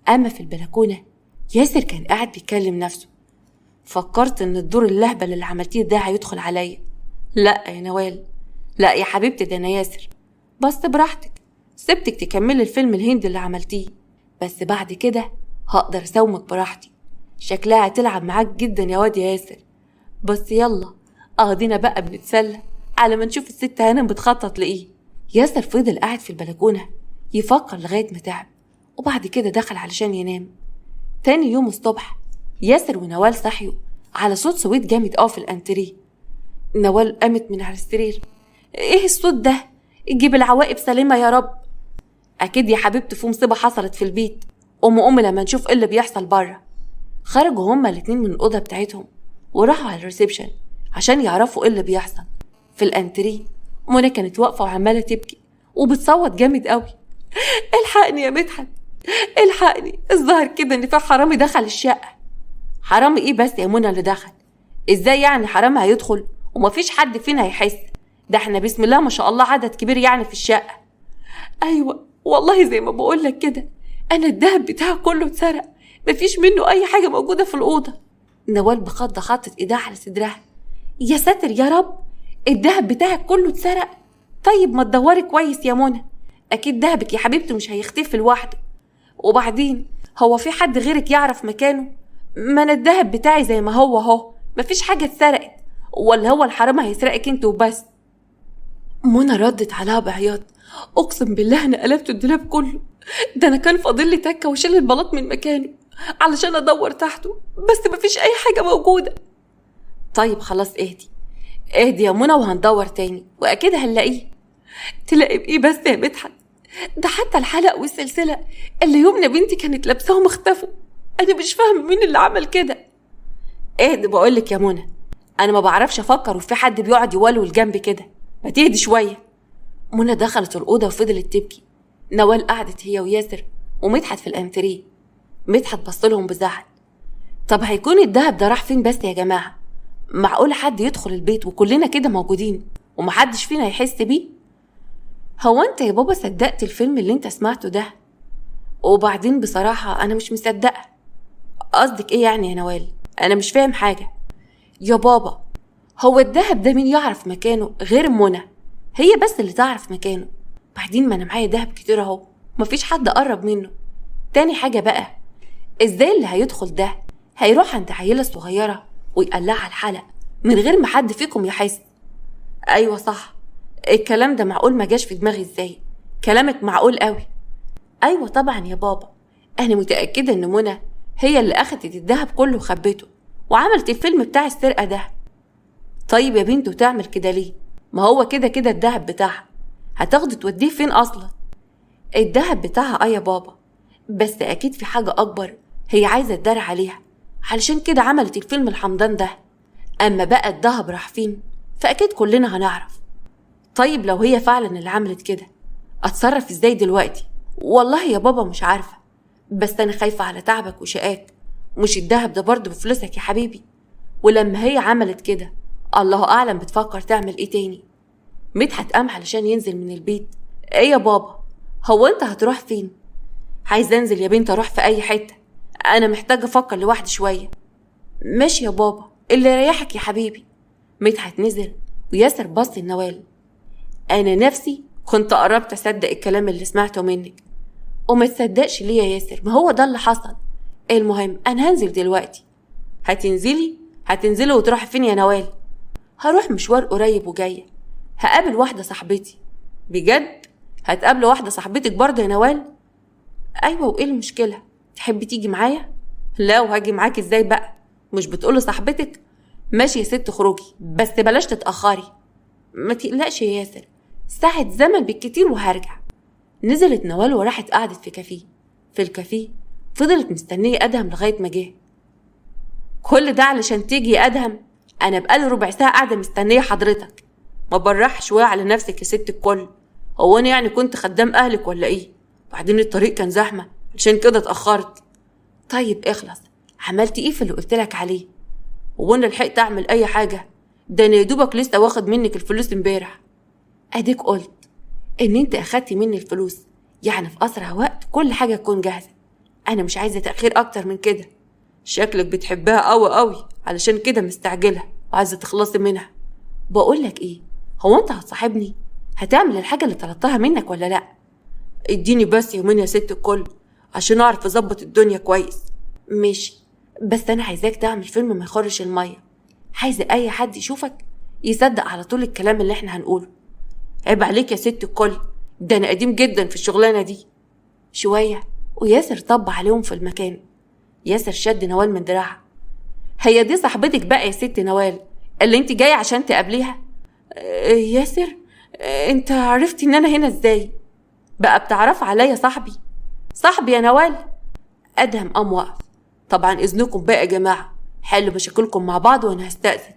اما في البلكونه ياسر كان قاعد بيكلم نفسه. فكرت ان الدور اللهبل اللي عملتيه ده هيدخل عليا. لا يا نوال، لا يا حبيبتي، ده انا ياسر. بس براحتك، سبتك تكملي الفيلم الهندي اللي عملتيه، بس بعد كده هقدر اساومك براحتي. شكلها هتلعب معاك جدا يا واد يا ياسر. بس يلا اخدينا بقى بنتسلى على ما نشوف الست هانم بتخطط لايه. ياسر فضل قاعد في البلكونه يفكر لغايه ما تعب، وبعد كده دخل علشان ينام. تاني يوم الصبح ياسر ونوال صحيوا على صوت سويت جامد في الانتريه. نوال قامت من على السرير. ايه الصوت ده؟ جيب العواقب سليمه يا رب. اكيد يا حبيبتي في مصيبه حصلت في البيت. قومي لما نشوف ايه اللي بيحصل بره. خرجوا هما الاتنين من الاوضه بتاعتهم وراحوا على الريسبشن عشان يعرفوا ايه اللي بيحصل. في الانتريه منى كانت واقفه وعماله تبكي وبتصوت جامد قوي. الحقني يا مدحت، الحقني، الظاهر كده ان في حرامي دخل الشقه. حرامي ايه بس يا منى اللي دخل؟ ازاي يعني حرامي هيدخل ومفيش حد فينا هيحس؟ ده احنا بسم الله ما شاء الله عدد كبير يعني في الشقه. ايوه والله زي ما بقولك كده، انا الدهب بتاعه كله اتسرق، مفيش منه اي حاجه موجوده في الاوضه. نوال بخضه حطت ايدها على صدرها. يا ساتر يا رب، الدهب بتاعك كله اتسرق؟ طيب ما تدوري كويس يا منى، اكيد دهبك يا حبيبتي مش هيختفي لوحده. وبعدين هو في حد غيرك يعرف مكانه؟ ما انا الدهب بتاعي زي ما هو اهو، مفيش حاجه اتسرقت. ولا هو الحرامي هيسرقك انت وبس؟ منى ردت عليها بعياط: اقسم بالله انا قلبت الدولاب كله، ده انا كان فاضل لي تكه وشيل البلاط من مكانه علشان ادور تحته، بس مفيش اي حاجه موجوده. طيب خلاص اهدي يا منى وهندور تاني واكيد هنلاقيه. تلاقي بايه بس يا مدحت؟ ده حتى الحلق والسلسله اللي يومنا بنتي كانت لابساهم اختفوا. انا مش فاهم مين اللي عمل كده. اهدي بقولك يا منى، انا ما بعرفش افكر وفي حد بيقعد يولول جنبي كده، ما تهدي شويه. منى دخلت الاوضه وفضلت تبكي. نوال قعدت هي وياسر ومدحت في الانتريه. مدحت بصلهم بزعل: طب هيكون الدهب ده راح فين بس يا جماعه؟ معقول حد يدخل البيت وكلنا كده موجودين ومحدش فينا يحس بيه؟ هو انت يا بابا صدقت الفيلم اللي انت سمعته ده؟ وبعدين بصراحه انا مش مصدقه. قصدك ايه يعني يا نوال؟ انا مش فاهم حاجه. يا بابا هو الدهب ده مين يعرف مكانه غير منى؟ هي بس اللي تعرف مكانه. بعدين ما انا معايا دهب كتير اهو، مفيش حد قرب منه. تاني حاجه بقى، ازاي اللي هيدخل ده هيروح عند عيله صغيره ويقلعها الحلق من غير ما حد فيكم يحس؟ ايوه صح، الكلام ده معقول ما جاش في دماغي ازاي؟ كلامك معقول قوي. ايوه طبعا يا بابا، انا متاكده ان منى هي اللي اخدت الدهب كله وخبته وعملت الفيلم بتاع السرقه ده. طيب يا بنتو تعمل كده ليه؟ ما هو كده كده الدهب بتاعها، هتاخده توديه فين اصلا؟ الدهب بتاعها يا بابا، بس اكيد في حاجه اكبر هي عايزه تدار عليها، علشان كده عملت الفيلم الحمضان ده. اما بقى الدهب راح فين فاكيد كلنا هنعرف. طيب لو هي فعلا اللي عملت كده، اتصرف ازاي دلوقتي؟ والله يا بابا مش عارفه، بس انا خايفه على تعبك وشقاك. مش الدهب ده برضه بفلوسك يا حبيبي؟ ولما هي عملت كده الله اعلم بتفكر تعمل ايه تاني. مدحت قام علشان ينزل من البيت. ايه يا بابا، هو انت هتروح فين؟ عايز انزل يا بنت اروح في اي حته، انا محتاجه افكر لوحدي شويه. ماشي يا بابا، اللي يريحك يا حبيبي. مدحت نزل وياسر بص لنوال. انا نفسي كنت قربت اصدق الكلام اللي سمعته منك. وما تصدقش ليه يا ياسر؟ ما هو ده اللي حصل. المهم انا هنزل دلوقتي. هتنزلي وتروحي فين يا نوال؟ هروح مشوار قريب وجايه، هقابل واحده صاحبتي. بجد؟ هتقابل واحده صاحبتك برضه يا نوال؟ ايوه، وايه المشكله؟ تحبي تيجي معايا؟ لا، وهاجي معاكي ازاي بقى؟ مش بتقولي صاحبتك؟ ماشي يا ست خروجي، بس بلاش تتاخري. ما تقلقش يا ياسر، ساعه زمن بالكتير وهرجع. نزلت نوال وراحت قعدت في كافيه. في الكافيه فضلت مستنيه ادهم لغايه ما جه. كل ده علشان تيجي يا ادهم؟ انا بقالي ربع ساعه قاعده مستنيه حضرتك. ما بالراحه شويه على نفسك يا ست الكل، هو انا يعني كنت خدام اهلك ولا ايه؟ بعدين الطريق كان زحمه عشان كده اتاخرت. طيب اخلص، عملتي ايه في اللي قلتلك عليه؟ هو انا لحقت اعمل اي حاجه؟ ده انا يدوبك لسه واخد منك الفلوس امبارح. اديك قلت ان انت اخدتي مني الفلوس، يعني في اسرع وقت كل حاجه تكون جاهزه. انا مش عايزه تاخير اكتر من كده. شكلك بتحبها قوي قوي علشان كده مستعجله وعايزه تخلصي منها. بقولك ايه، هو انت هتصاحبني؟ هتعمل الحاجه اللي طلبتها منك ولا لا؟ اديني بس يومين يا ست الكل عشان اعرف اظبط الدنيا كويس. ماشي، بس انا عايزاك تعمل فيلم ما يخرش الميه. عايزه اي حد يشوفك يصدق على طول الكلام اللي احنا هنقوله. عيب عليك يا ست الكل، ده انا قديم جدا في الشغلانه دي. شويه وياسر طب عليهم في المكان. ياسر شد نوال من دراعها. هي دي صاحبتك بقى يا ست نوال اللي انت جايه عشان تقابليها؟ ياسر، انت عرفتي ان انا هنا ازاي؟ بقى بتعرف عليا صاحبي يا نوال. ادهم قام وقف. طبعا اذنكم بقى يا جماعه، حلوا مشاكلكم مع بعض وانا هستأذن.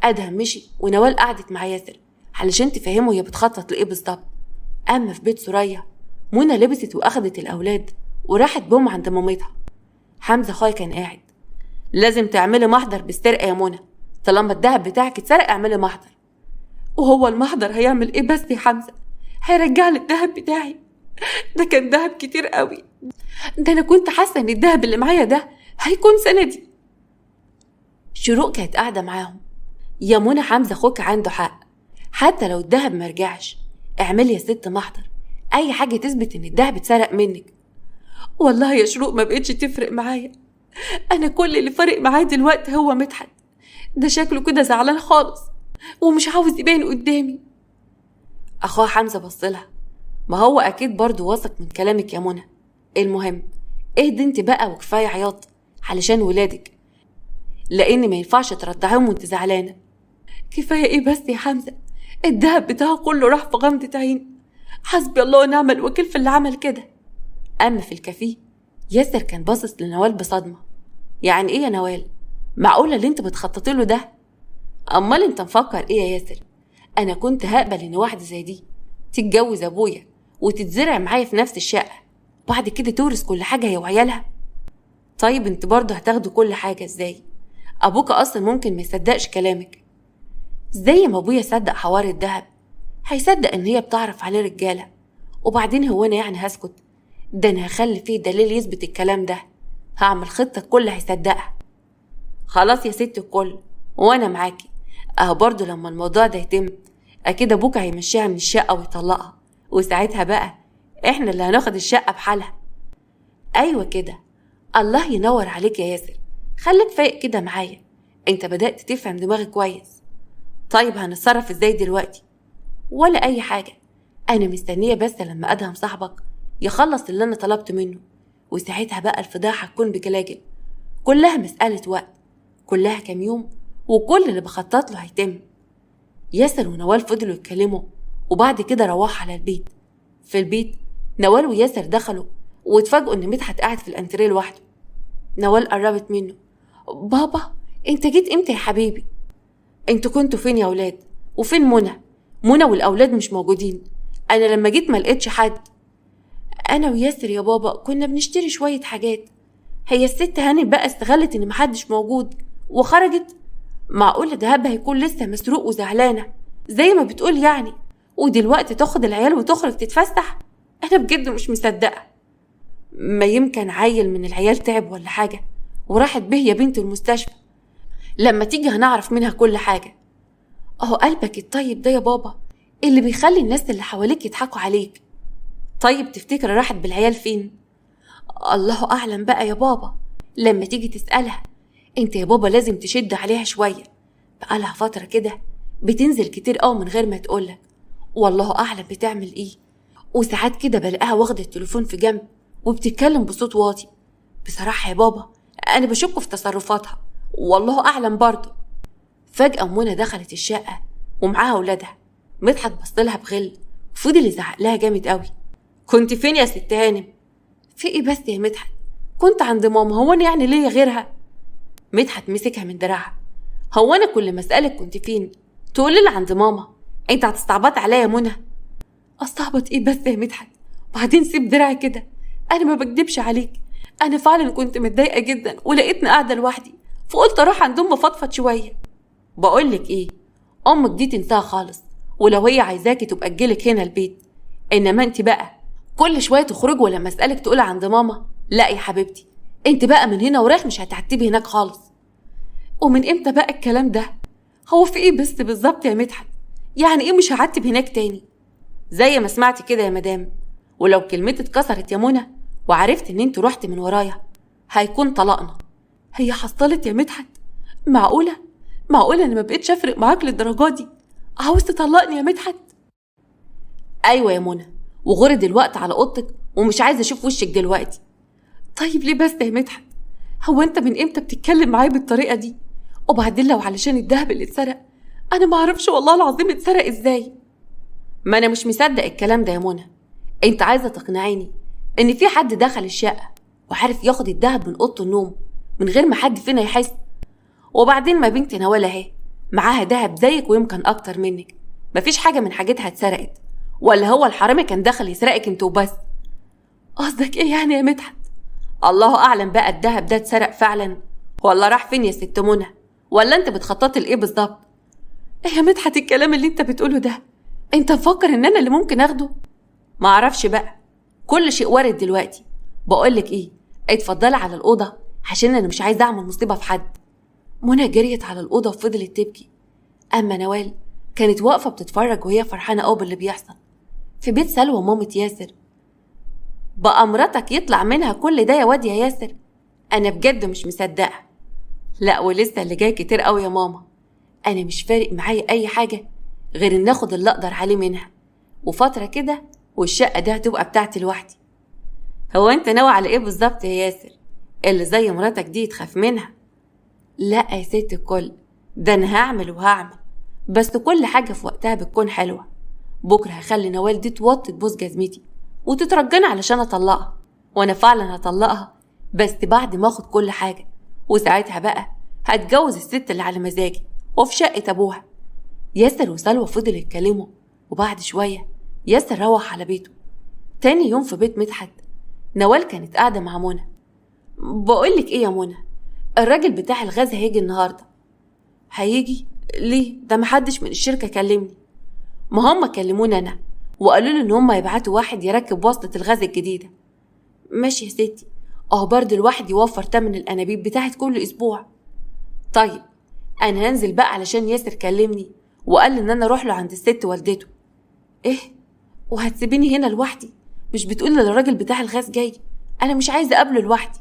ادهم مشي ونوال قعدت مع ياسر علشان تفهمه هي بتخطط لايه بالظبط. اما في بيت سوريا، منى لبست واخدت الاولاد وراحت بهم عند مامتها. حمزه اخويا كان قاعد. لازم تعملي محضر بالسرقه يا منى، طالما الدهب بتاعك اتسرق اعملي محضر. وهو المحضر هيعمل ايه بس يا حمزه؟ هيرجع لي الدهب بتاعي؟ ده كان دهب كتير قوي، ده انا كنت حاسه ان الدهب اللي معايا ده هيكون سندي. شروق كانت قاعده معاهم. يا منى، حمزه اخوك عنده حق، حتى لو الدهب مرجعش اعملي يا ست محضر، اي حاجه تثبت ان الدهب اتسرق منك. والله يا شروق ما بقتش تفرق معايا، انا كل اللي فارق معايا دلوقتي هو مدحت. ده شكله كده زعلان خالص ومش عاوز يبان قدامي. اخوها حمزة بصلها. ما هو اكيد برضو واثق من كلامك يا منى. المهم اهدي انت بقى وكفاية عياط علشان ولادك، لان ما ينفعش ترضعيهم وانت زعلانة. كفاية ايه بس يا حمزة؟ الدهب بتاعه كله راح في غمضة عين. حسبي الله ونعم الوكيل في اللي عمل كده. اما في الكافيه ياسر كان باصص لنوال بصدمة. يعني ايه يا نوال؟ معقولة اللي انت بتخططي له ده؟ امال انت مفكر ايه يا ياسر؟ انا كنت هقبل ان واحدة زي دي تتجوز ابويا وتتزرع معايا في نفس الشقة، بعد كده تورث كل حاجة هي وعيالها؟ طيب انت برضه هتاخدوا كل حاجة ازاي؟ ابوك اصلا ممكن ما يصدقش كلامك. زي ما ابويا صدق حوار الدهب هيصدق ان هي بتعرف عليه رجالة. وبعدين هو انا يعني هسكت؟ ده انا هخلي فيه دليل يثبت الكلام ده. هعمل خطة الكل هيصدقها. خلاص يا ست الكل، وانا معاكي. اهو برضه لما الموضوع ده يتم اكيد ابوك هيمشيها من الشقة ويطلقها، وساعتها بقى احنا اللي هناخد الشقة بحالها. ايوه كده، الله ينور عليك يا ياسر. خليك فايق كده معايا، انت بدأت تفهم دماغي كويس. طيب هنتصرف ازاي دلوقتي؟ ولا اي حاجة، انا مستنية بس لما ادهم صاحبك يخلص اللي انا طلبت منه، وساعتها بقى الفضاحة هتكون بجلاجل. كلها مسألة وقت، كلها كام يوم وكل اللي بخطط له هيتم. ياسر ونوال فضلوا يتكلموا، وبعد كده روحوا على البيت. في البيت نوال وياسر دخلوا واتفاجئوا ان مدحت قاعد في الانتريه لوحده. نوال قربت منه. بابا انت جيت امتى يا حبيبي؟ انتوا كنتوا فين يا ولاد؟ وفين منى؟ منى والاولاد مش موجودين، انا لما جيت ما لقيتش حد. انا وياسر يا بابا كنا بنشتري شويه حاجات، هي الست هاني بقى استغلت ان محدش موجود وخرجت. معقول دهب هيكون لسه مسروق وزعلانه زي ما بتقول يعني، ودلوقتي تاخد العيال وتخرج تتفسح؟ انا بجد مش مصدقه. ما يمكن عيل من العيال تعب ولا حاجه وراحت به يا بنت المستشفى، لما تيجي هنعرف منها كل حاجه. اهو قلبك الطيب ده يا بابا اللي بيخلي الناس اللي حواليك يضحكوا عليك. طيب تفتكر راحت بالعيال فين؟ الله اعلم بقى يا بابا، لما تيجي تسألها. انت يا بابا لازم تشد عليها شوية، بقالها فترة كده بتنزل كتير قوي من غير ما تقولك، والله اعلم بتعمل ايه. وساعات كده بلاقيها واخدة التليفون في جنب وبتتكلم بصوت واطي. بصراحة يا بابا انا بشك في تصرفاتها، والله اعلم برضه. فجأة منى دخلت الشقة ومعاها ولادها. مدحت بصلها بغل وفضل يزعق لها جامد قوي. كنت فين يا ست هانم؟ في ايه بس يا مدحت؟ كنت عند ماما، هو انا يعني ليا غيرها؟ مدحت مسكها من دراعها. هو انا كل ما اسالك كنت فين تقولي لي عند ماما؟ انت هتستعبط عليا يا منى. استعبط ايه بس يا مدحت؟ وبعدين سيب دراعي كده، انا ما بكدبش عليك، انا فعلا كنت متضايقه جدا ولقيتني قاعده لوحدي فقلت اروح عند ام افضفض شويه. بقولك ايه، امك دي تنساها خالص، ولو هي عايزاكي تبقى تجيلك هنا البيت، انما انت بقى كل شويه تخرج ولما اسالك تقولي عند ماما. لا يا حبيبتي، انت بقى من هنا ورايح مش هتعتبي هناك خالص. ومن امتى بقى الكلام ده؟ هو في ايه بس بالظبط يا مدحت؟ يعني ايه مش هعتب هناك تاني؟ زي ما سمعتي كده يا مدام، ولو كلمتي اتكسرت يا منى وعرفت ان انت رحت من ورايا هيكون طلاقنا. هي حصلت يا مدحت؟ معقوله انا ما بقتش افرق معاك للدرجه دي؟ عاوز تطلقني يا مدحت؟ ايوه يا منى، وغوري دلوقتي على اوضتك ومش عايزه اشوف وشك دلوقتي. طيب ليه بس يا مدحت؟ هو انت من امتى بتتكلم معايا بالطريقه دي؟ وبعدين لو علشان الدهب اللي اتسرق، انا ما اعرفش والله العظيم اتسرق ازاي. ما انا مش مصدق الكلام ده يا منى. انت عايزه تقنعيني ان في حد دخل الشقه وعارف ياخد الدهب من اوضه النوم من غير ما حد فينا يحس؟ وبعدين ما بنت نوال اهي معاها دهب زيك ويمكن اكتر منك، مفيش حاجه من حاجتها اتسرقت. ولا هو الحرامي كان دخل يسرقك انت وبس؟ قصدك ايه يعني يا مدحت؟ الله اعلم بقى الدهب ده اتسرق فعلا ولا راح فين يا ست منى، ولا انت بتخططي لايه بالظبط؟ ايه يا مدحت الكلام اللي انت بتقوله ده؟ انت مفكر ان انا اللي ممكن اخده؟ ما اعرفش بقى، كل شيء وارد دلوقتي. بقولك ايه، اتفضلي على الاوضه عشان انا مش عايزه اعمل مصيبه في حد. منى جريت على الاوضه وفضلت تبكي. اما نوال كانت واقفه بتتفرج وهي فرحانه قوي باللي بيحصل في بيت سلوى مامة ياسر. بقى مراتك يطلع منها كل ده يا واد يا ياسر؟ انا بجد مش مصدقه. لا ولسه اللي جاي كتير قوي يا ماما. انا مش فارق معايا اي حاجه غير ان اخد اللي اقدر عليه منها، وفترة كده والشقة دي هتبقى بتاعتي لوحدي. هو انت ناوي على ايه بالظبط يا ياسر؟ اللي زي مراتك دي تخاف منها؟ لا يا ست الكل، ده انا هعمل وهعمل، بس كل حاجة في وقتها بتكون حلوة. بكرة هخلي نوال دي توطي تبوس جزمتي وتترجاني علشان اطلقها، وانا فعلا هطلقها، بس بعد ما اخد كل حاجة، وساعتها بقى هتجوز الست اللي على مزاجي وفي شقة ابوها. ياسر وسلوى فضلوا يتكلموا، وبعد شوية ياسر روح على بيته. تاني يوم في بيت مدحت، نوال كانت قاعدة مع منى. بقولك ايه يا منى، الراجل بتاع الغاز هيجي النهاردة. هيجي؟ ليه؟ ده محدش من الشركة كلمني. ما هم كلموني انا وقالوا لي ان هم يبعتوا واحد يركب وصلة الغاز الجديدة. ماشي يا ستي، برضه الواحد يوفر تمن الانابيب بتاعت كل اسبوع. طيب انا هنزل بقى علشان ياسر كلمني وقال ان انا اروح له عند الست والدته. ايه؟ وهتسيبيني هنا لوحدي؟ مش بتقول للراجل بتاع الغاز جاي؟ انا مش عايزه اقابله لوحدي.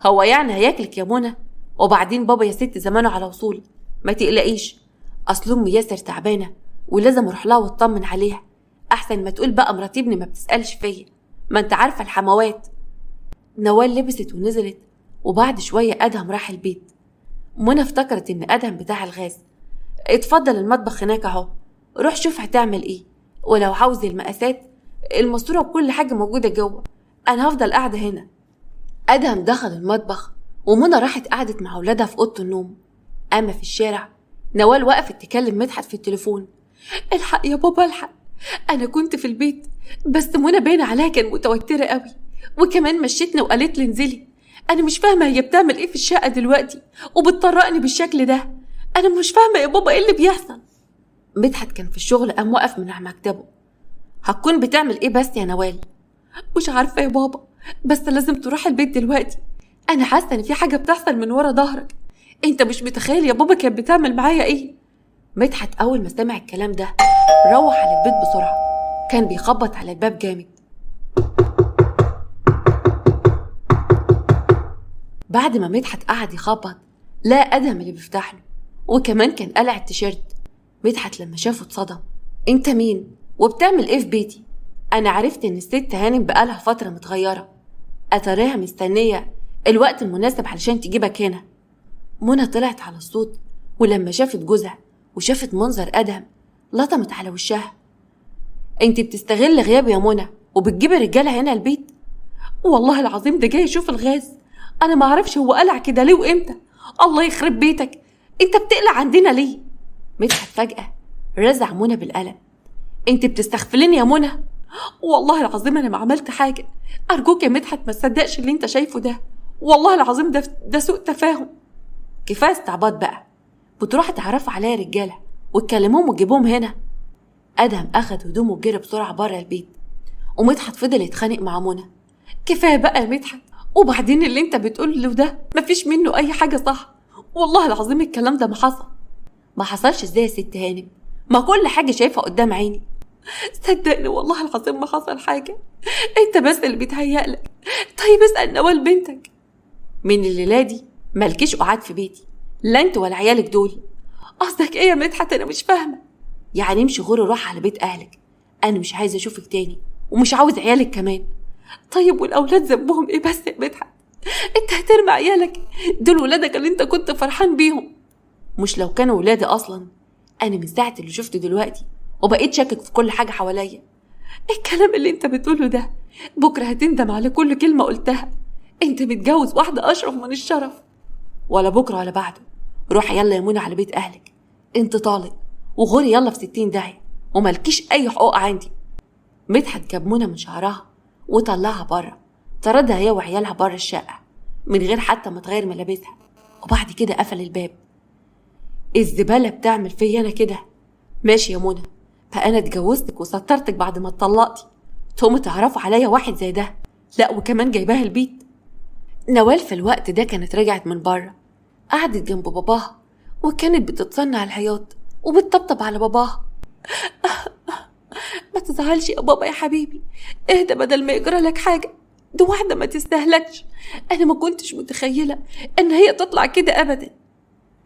هو يعني هياكلك يا منى؟ وبعدين بابا يا ست زمانه على وصول، ما تقلقيش، اصل ام ياسر تعبانه ولازم اروح لها واطمن عليها، احسن ما تقول بقى مرات ابني ما بتسالش فيا، ما انت عارفه الحموات. نوال لبست ونزلت، وبعد شويه ادهم راح البيت. منى افتكرت ان ادهم بتاع الغاز. اتفضل المطبخ هناك اهو، روح شوف هتعمل ايه، ولو عاوز المقاسات الماسوره وكل حاجه موجوده جوه، انا هفضل قاعده هنا. ادهم دخل المطبخ، ومنى راحت قعدت مع اولادها في اوضه النوم. اما في الشارع نوال وقفت تكلم مدحت في التليفون. الحق يا بابا الحق، انا كنت في البيت بس منى باين عليها كان متوتره قوي، وكمان مشيتني وقالت لي انزلي. انا مش فاهمه هي بتعمل ايه في الشقه دلوقتي وبتطرقني بالشكل ده، انا مش فاهمه يا بابا ايه اللي بيحصل. مدحت كان في الشغل، قام وقف من على مكتبه. هتكون بتعمل ايه بس يا نوال؟ مش عارفه يا بابا، بس لازم تروح البيت دلوقتي، انا حاسه ان في حاجه بتحصل من ورا ظهرك، انت مش متخيل يا بابا كانت بتعمل معايا ايه. مدحت اول ما سمع الكلام ده روح على البيت بسرعه، كان بيخبط على الباب جامد. بعد ما مدحت قعد يخبط لقى ادهم اللي بيفتح له، وكمان كان قلع التيشيرت. مدحت لما شافه اتصدم. انت مين وبتعمل ايه في بيتي؟ انا عرفت ان الست هانم بقالها فتره متغيره، اتراها مستنيه الوقت المناسب علشان تجيبك هنا. منى طلعت على الصوت، ولما شافت جوزها وشافت منظر ادهم لطمت على وشها. انت بتستغل غياب يا منى وبتجيبي رجاله هنا البيت؟ والله العظيم ده جاي يشوف الغاز، انا ما اعرفش هو قلع كده ليه وامتى. الله يخرب بيتك، انت بتقلع عندنا ليه؟ مدحت فجأة رزع منى بالقلم. انت بتستغفليني يا منى؟ والله العظيم انا ما عملت حاجه، ارجوك يا مدحت ما تصدقش اللي انت شايفه ده، والله العظيم ده سوء تفاهم. كفايه استعباط بقى، بتروح تعرفوا عليا رجاله وتكلموهم وتجيبوهم هنا. ادهم اخد هدومه وجري بسرعه بره البيت، ومدحت فضل يتخانق مع منى. كفايه بقى يا مدحت، وبعدين اللي انت بتقول له ده مفيش منه اي حاجه صح، والله العظيم الكلام ده ما حصل. ما حصلش ازاي يا ست هانم؟ ما كل حاجه شايفها قدام عيني. صدقني والله العظيم ما حصل حاجه، انت بس اللي بيتهيألك. طيب اسال نوال بنتك. من الليله دي مالكيش قعاد في بيتي، لا انت ولا عيالك دول. قصدك ايه يا مدحت؟ انا مش فاهمه. يعني امشي غوري روح على بيت اهلك، انا مش عايزه اشوفك تاني ومش عاوز عيالك كمان. طيب والاولاد ذنبهم ايه بس يا مدحت؟ انت هترمي عيالك؟ دول ولادك اللي انت كنت فرحان بيهم. مش لو كانوا ولادي اصلا، انا من ساعه اللي شفته دلوقتي وبقيت شاكك في كل حاجه حواليا. الكلام اللي انت بتقوله ده بكره هتندم على كل كلمه قلتها، انت متجوز واحده اشرف من الشرف. ولا بكره ولا بعده، روح يلا يا منى على بيت اهلك، انت طالق وغوري يلا في 60 داهيه ومالكيش اي حقوق عندي. مدحت جاب منى من شعرها وطلعها بره، طردها هي وعيالها بره الشقه من غير حتى ما تغير ملابسها، وبعد كده قفل الباب. الزباله بتعمل فيا انا كده؟ ماشي يا منى، فانا اتجوزتك وسترتك بعد ما اتطلقتي، تقوموا تعرفوا عليا واحد زي ده؟ لا وكمان جايباها البيت. نوال في الوقت ده كانت رجعت من بره، قعدت جنب باباها وكانت بتتصنع العياط وبتطبطب على باباها. ما تزعلش يا بابا يا حبيبي، اهدى بدل ما يجرى لك حاجه، دي واحده ما تستاهلكش، انا ما كنتش متخيله ان هي تطلع كده ابدا.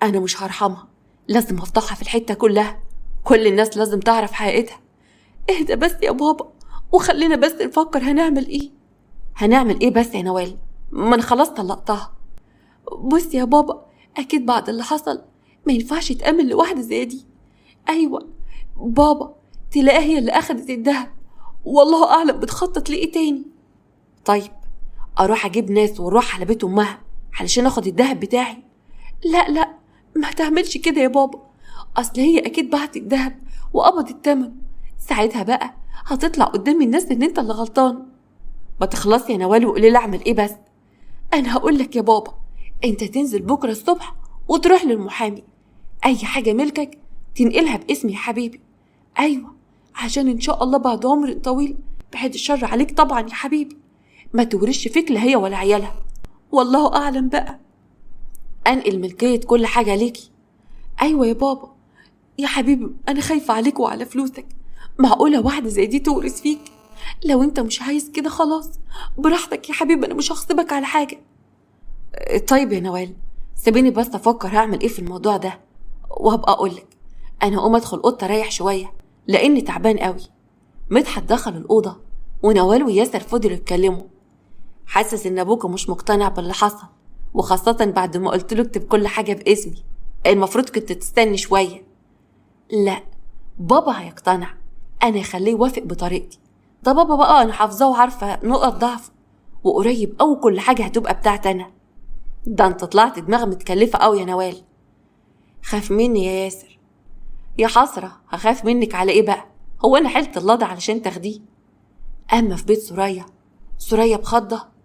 انا مش هرحمها، لازم افضحها في الحته كلها، كل الناس لازم تعرف حقيقتها. اهدى بس يا بابا وخلينا بس نفكر هنعمل ايه. هنعمل ايه بس يا نوال؟ ما انا خلاص طلقتها. بص يا بابا، اكيد بعد اللي حصل ما ينفعش تأمن لواحدة زي دي. ايوه بابا، تلاقيها هي اللي اخدت الدهب، والله اعلم بتخطط لايه تاني. طيب اروح اجيب ناس ونروح على بيت امها علشان اخد الدهب بتاعي؟ لا لا، ما تعملش كده يا بابا، اصل هي اكيد بعت الدهب وقبض الثمن، ساعتها بقى هتطلع قدام الناس ان انت اللي غلطان. ما تخلص يا نوال وقولي لي اعمل ايه بس. انا هقول لك يا بابا، انت تنزل بكره الصبح وتروح للمحامي، اي حاجه ملكك تنقلها باسمي يا حبيبي. ايوه، عشان ان شاء الله بعد عمر طويل، بعد الشر عليك طبعا يا حبيبي، ما تورش فيك لا هي ولا عيالها، والله اعلم بقى. انقل ملكيه كل حاجه ليكي. ايوه يا بابا. يا حبيبي انا خايفه عليك وعلى فلوسك، معقوله واحده زي دي تورث فيك؟ لو انت مش عايز كده خلاص براحتك يا حبيبي، انا مش هغصبك على حاجه. طيب يا نوال، سيبيني بس افكر هعمل ايه في الموضوع ده وهبقى اقولك. انا هقوم ادخل اوضه اريح شويه لاني تعبان قوي. مدحت دخل الاوضه ونوال وياسر فضلوا يتكلموا. حاسس ان ابوك مش مقتنع باللي حصل، وخاصه بعد ما قلت له اكتب كل حاجه باسمي، المفروض كنت تستني شويه. لا، بابا هيقتنع، انا هخليه يوافق بطريقتي. ده بابا بقى انا حافظاه وعارفه نقط ضعفه، وقريب أوي كل حاجه هتبقى بتاعتي انا. ده انت طلعت دماغ متكلفه قوي يا نوال. خاف مني يا ياسر؟ يا حسره، هخاف منك على ايه بقى؟ هو انا حلت اللضع علشان تاخديه؟ اما في بيت سوريا بخضه،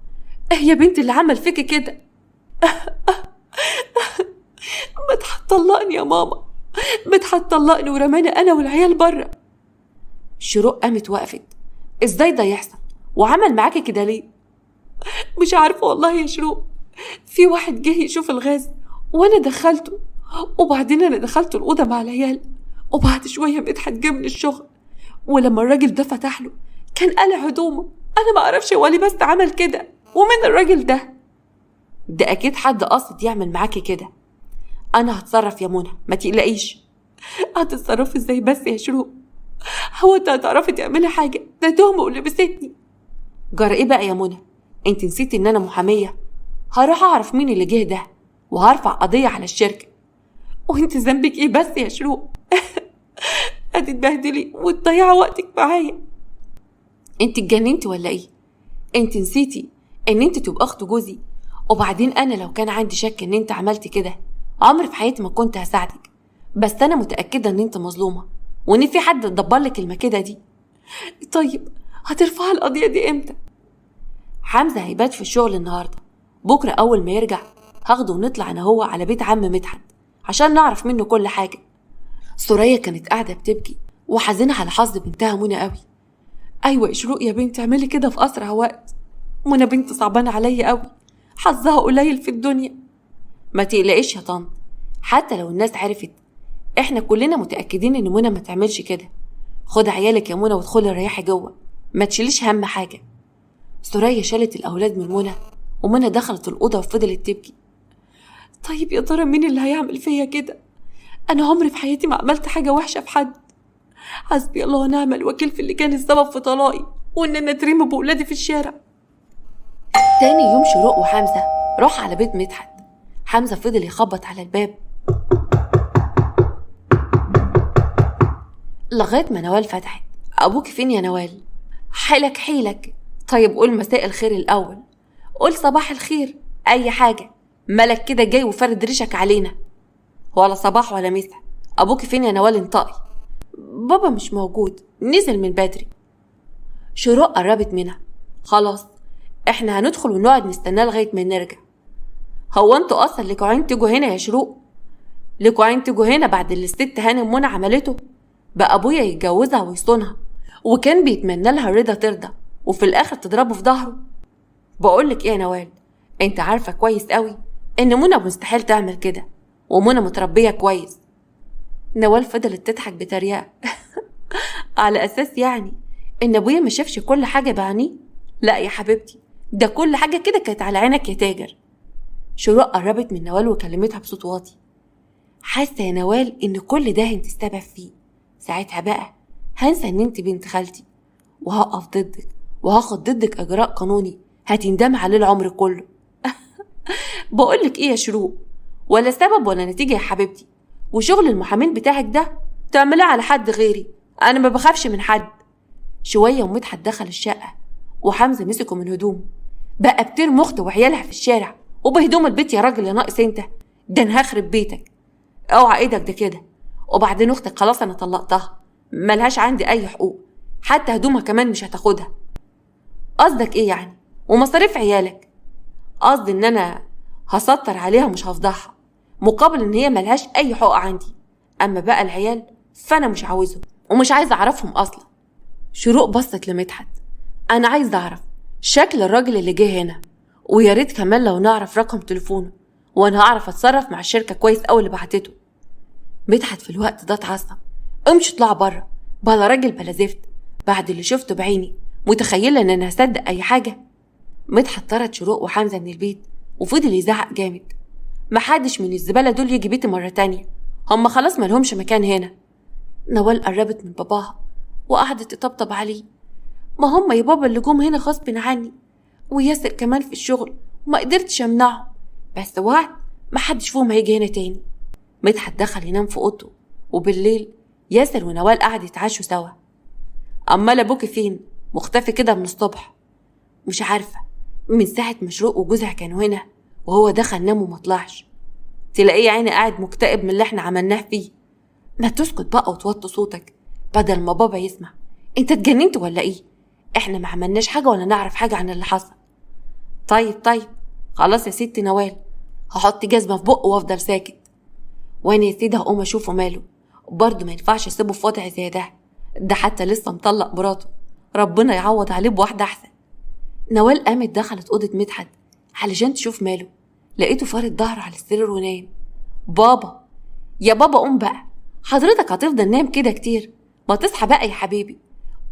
يا بنت اللي عمل فيكي كده. مدحت طلقني يا ماما، مدحت طلقني ورماني انا والعيال بره. شروق قامت وقفت. ازاي ده يحصل؟ وعمل معاكي كده ليه؟ مش عارفه والله يا شروق، في واحد جه يشوف الغاز وانا دخلته، وبعدين انا دخلت الاوضه مع العيال، وبعد شويه مدحت جه من الشغل، ولما الراجل ده فتح له كان قلع هدومه. انا ما اعرفش هو ليه بس عمل كده. ومن الراجل ده اكيد حد قاصد يعمل معاكي كده. انا هتصرف يا منى، ما تقلقيش. هتتصرفي ازاي بس يا شروق؟ هو انت هتعرفي تعملي حاجه؟ ده تهمه ولبستني. جرى ايه بقى يا منى؟ انت نسيتي ان انا محاميه؟ هروح اعرف مين اللي جه ده وهرفع قضيه على الشركه. وانت ذنبك ايه بس يا شروق؟ هتتبهدلي وتضيعي وقتك معايا. انت اتجننتي ولا ايه؟ انت نسيتي ان انت تبقى اخت جوزي؟ وبعدين انا لو كان عندي شك ان انت عملتي كده عمري في حياتي ما كنت هساعدك، بس انا متاكده ان انت مظلومه وان في حد دبرلك المكيده دي. طيب هترفعي القضيه دي امتى؟ حمزه هيبات في الشغل النهارده، بكره اول ما يرجع هاخده ونطلع انا هو على بيت عم مدحت عشان نعرف منه كل حاجه. سوريا كانت قاعده بتبكي وحزينه على حظ بنتها منى قوي. ايوه يا شروق يا بنتي، اعملي كده في اسرع وقت، منى بنت صعبانه عليا قوي، حظها قليل في الدنيا. ما تقلقيش يا طنط، حتى لو الناس عرفت احنا كلنا متاكدين ان منى ما تعملش كده. خد عيالك يا منى وادخلي ريحي جوه، ما تشيليش هم حاجه. سوريا شالت الاولاد من منى، ومنى دخلت الاوضه وفضلت تبكي. طيب يا ترى مين اللي هيعمل فيا كده؟ انا عمري في حياتي ما عملت حاجه وحشه في حد. حسبي الله ونعم الوكيل في اللي كان السبب في طلاقي وان انا اترمي بولادي في الشارع. تاني يوم شروق وحمزه راح على بيت مدحت. حمزه فضل يخبط على الباب لغايه ما نوال فتحت. ابوك فين يا نوال؟ حيلك. طيب قول مساء الخير الاول، قول صباح الخير، اي حاجه، مالك كده جاي وفرد ريشك علينا؟ ولا صباح ولا مسا. ابوك فين يا نوال؟ انطقي. بابا مش موجود، نزل من بدري. شروق قربت منها. خلاص احنا هندخل ونقعد نستناه لغايه ما نرجع. هو انتوا اصلا لكوا عين تيجوا هنا يا شروق؟ لكوا عين تيجوا هنا بعد اللي الست هانم منى عملته؟ بقى ابويا يتجوزها ويصونها وكان بيتمنى لها الرضا ترضى، وفي الاخر تضربه في ظهره. بقولك ايه يا نوال، انت عارفه كويس قوي ان منى مستحيل تعمل كده، ومنى متربيه كويس. نوال فضلت تضحك بتريقه. على اساس يعني ان ابويا ما شافش كل حاجه بعينيه؟ لا يا حبيبتي، ده كل حاجه كده كانت على عينك يا تاجر. شروق قربت من نوال وكلمتها بصوت واطي. حاسه يا نوال ان كل ده انت السبب فيه، ساعتها بقى هنسى ان انت بنت خالتي، وهقف ضدك وهاخد ضدك اجراء قانوني هتندم عليه العمر كله. بقولك ايه يا شروق، ولا سبب ولا نتيجة يا حبيبتي، وشغل المحامين بتاعك ده تعمليه على حد غيري، انا ما بخافش من حد. شوية ومدحت دخل الشقة وحمزة مسكه من هدومه، بقى بترمي اخته وعيالها في الشارع وبهدوم البيت. يا راجل يا ناقص انت، ده انا هخرب بيتك، اوعى ايدك ده كده. وبعدين اختك خلاص انا طلقتها، ملهاش عندي اي حقوق، حتى هدومها كمان مش هتاخدها. قصدك ايه يعني؟ ومصاريف عيالك؟ قصدي ان انا هسطر عليها ومش هفضحها، مقابل ان هي ملهاش اي حقوق عندي. اما بقى العيال فانا مش عاوزهم ومش عايزه اعرفهم اصلا. شروق بصت لمدحت، انا عايزه اعرف شكل الراجل اللي جه هنا، ويا ريت كمان لو نعرف رقم تليفونه، وانا هعرف اتصرف مع الشركه كويس قوي اللي بعتته. مدحت في الوقت ده اتعصب، امشي اطلع بره، بلا راجل بلا زفت، بعد اللي شفته بعيني متخيله ان انا هصدق اي حاجه. مدحت طرد شروق وحمزه من البيت وفضل يزعق جامد، محدش من الزباله دول يجي بيتي مره تانية، هم خلاص ملهمش مكان هنا. نوال قربت من باباها وقعدت تطبطب عليه، ما هم يا بابا اللي جم هنا غصب عني، وياسر كمان في الشغل وما قدرتش امنعه، بس وعد محدش فيهم هيجي هنا تاني. مدحت دخل ينام في اوضته، وبالليل ياسر ونوال قعدوا يتعشوا سوا. امال ابوكي فين؟ مختفي كده من الصبح. مش عارفه، من ساعه ما شروق وجوزها كانوا هنا وهو دخل نام وما طلعش. تلاقيه عيني قاعد مكتئب من اللي احنا عملناه فيه. ما تسكت بقى وتوطي صوتك بدل ما بابا يسمع. انت اتجننت ولا ايه؟ احنا ما عملناش حاجه ولا نعرف حاجه عن اللي حصل. طيب خلاص يا ستي نوال، هحط جزمه في بقه وافضل ساكت. وانا يا سيدي هقوم اشوفه ماله، برضه ما ينفعش اسيبه في وضع زي ده حتى لسه مطلق مراته، ربنا يعوض عليه بواحده احسن. نوال قامت دخلت اوضه مدحت علشان تشوف ماله، لقيته فارد ظهره على السرير ونايم. بابا، يا بابا قوم بقى، حضرتك هتفضل نايم كده كتير؟ ما تصحى بقى يا حبيبي.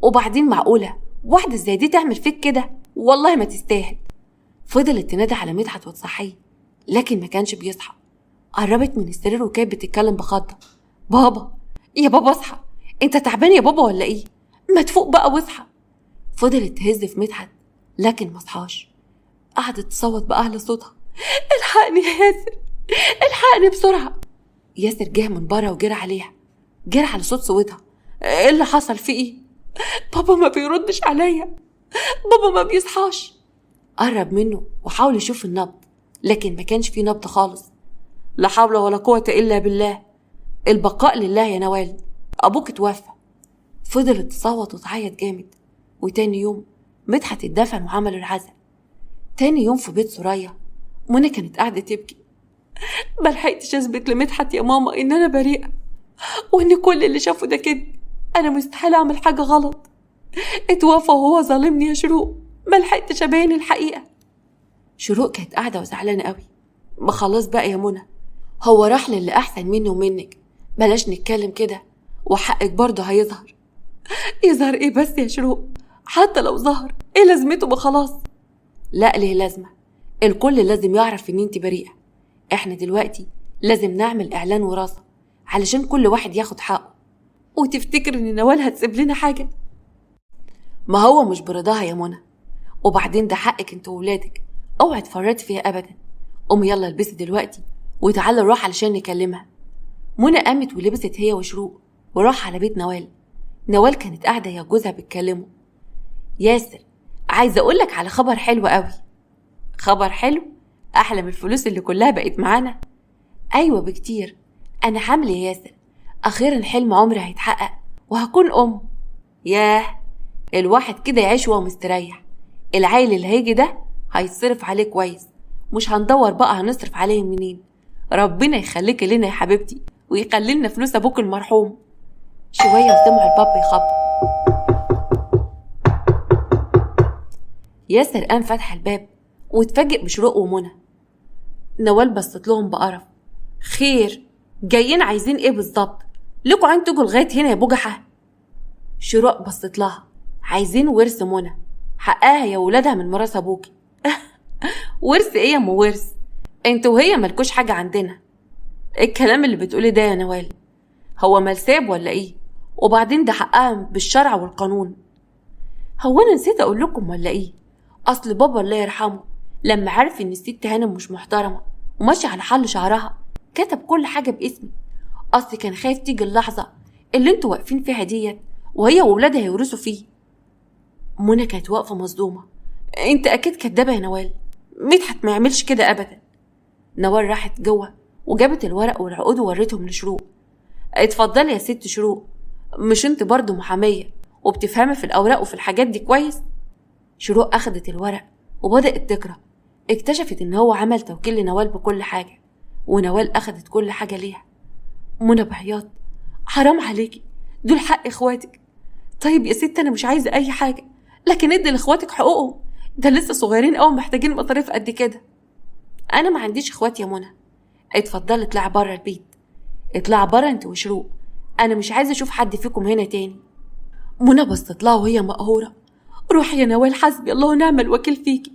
وبعدين معقوله واحده زي دي تعمل فيك كده؟ والله ما تستاهل. فضلت تنادي على مدحت وتصحيه لكن ما كانش بيصحى. قربت من السرير وكانت بتتكلم بخضه، بابا يا بابا اصحى، انت تعبان يا بابا ولا ايه؟ ما تفوق بقى واصحى. فضلت تهز في مدحت لكن ما صحاش. قعدت تصوت بأعلى صوتها، الحقني يا ياسر، الحقني بسرعه. ياسر جه من بره وجرى عليها، جرى على صوتها. ايه اللي حصل؟ في ايه؟ بابا ما بيردش عليا، بابا ما بيصحاش. قرب منه وحاول يشوف النبض لكن ما كانش فيه نبض خالص. لا حول ولا قوة إلا بالله، البقاء لله يا نوال، أبوك اتوفى. فضلت تصوت وتعيط جامد. وتاني يوم مدحت اتدفن وعملوا العزاء. تاني يوم في بيت سوريا منى كانت قاعدة تبكي، ملحقتش أثبت لمدحت يا ماما إن أنا بريئة وإن كل اللي شافه ده كده، أنا مستحيل أعمل حاجة غلط، اتوفى وهو ظالمني يا شروق، ملحقتش أبين الحقيقة. شروق كانت قاعدة وزعلانة قوي. ما خلاص بقى يا منى، هو راح للي أحسن مني ومنك، بلاش نتكلم كده وحقك برضه هيظهر. يظهر ايه بس يا شروق؟ حتى لو ظهر ايه لازمته؟ ما خلاص. لا ليه لازمة، الكل لازم يعرف ان انت بريئة. احنا دلوقتي لازم نعمل اعلان وراثة علشان كل واحد ياخد حقه. وتفتكر ان نوال هتسيب لنا حاجة؟ ما هو مش برضاها يا منى، وبعدين ده حقك انت وولادك، اوعي تفرطي فيها ابدا. قومي يلا البسي دلوقتي وتعالى نروح علشان نكلمها. منى قامت ولبست هي وشروق وراح على بيت نوال. نوال كانت قاعدة يا جوزها بيتكلموا. ياسر، عايزة أقولك على خبر حلو قوي. خبر حلو؟ أحلى من الفلوس اللي كلها بقت معانا. أيوة بكتير، أنا حامل يا ياسر، أخيرا حلم عمري هيتحقق وهكون أم. ياه، الواحد كده يعيش وهو مستريح. العيل اللي هيجي ده هيتصرف عليه كويس، مش هندور بقى هنصرف عليه منين. ربنا يخليك لنا يا حبيبتي ويقللنا فلوس أبوك المرحوم. شوية وسمعوا الباب بيخبط. ياسر قام فتح الباب واتفاجئ بشروق ومنى. نوال بصت لهم بقرف، خير جايين عايزين ايه بالظبط؟ لكوا عين تجوا لغاية هنا يا بجحة؟ شروق بصت لها، عايزين ورث منى، حقها يا ولادها من ميراث ابوكي. ورث ايه يا ام ورث؟ انتوا وهي مالكوش حاجة عندنا. ايه الكلام اللي بتقولي ده يا نوال؟ هو مال ساب ولا ايه؟ وبعدين ده حقها بالشرع والقانون. هو أنا نسيت أقول لكم ولا إيه؟ أصل بابا الله يرحمه لما عرف إن الست هانم مش محترمة وماشية على حل شعرها كتب كل حاجة باسمي. أصل كان خايف تيجي اللحظة اللي انتوا واقفين فيها ديت وهي وولادها هيورثوا فيه. منى كانت واقفة مصدومة. انت أكيد كدابة يا نوال، مدحت ما يعملش كده أبدا. نوال راحت جوه وجابت الورق والعقود ووريتهم لشروق. اتفضلي يا ست شروق، مش انت برضو محامية وبتفهمي في الأوراق وفي الحاجات دي كويس؟ شروق أخدت الورق وبدأت تقرأ. اكتشفت إن هو عمل توكيل لنوال بكل حاجة، ونوال أخدت كل حاجة ليها. منى بعياط: حرام عليكي، دول حق إخواتك. طيب يا ست أنا مش عايزة أي حاجة، لكن ادي لإخواتك حقوقهم، ده لسه صغيرين أوي محتاجين مصاريف قد كده. أنا ما عنديش إخوات يا منى، اتفضلي اطلعي بره البيت، اطلعي بره انت وشروق، أنا مش عايزة أشوف حد فيكم هنا تاني. منى بصت لها وهي مقهورة: روحي يا نوال، حسبي الله ونعم الوكيل فيكي،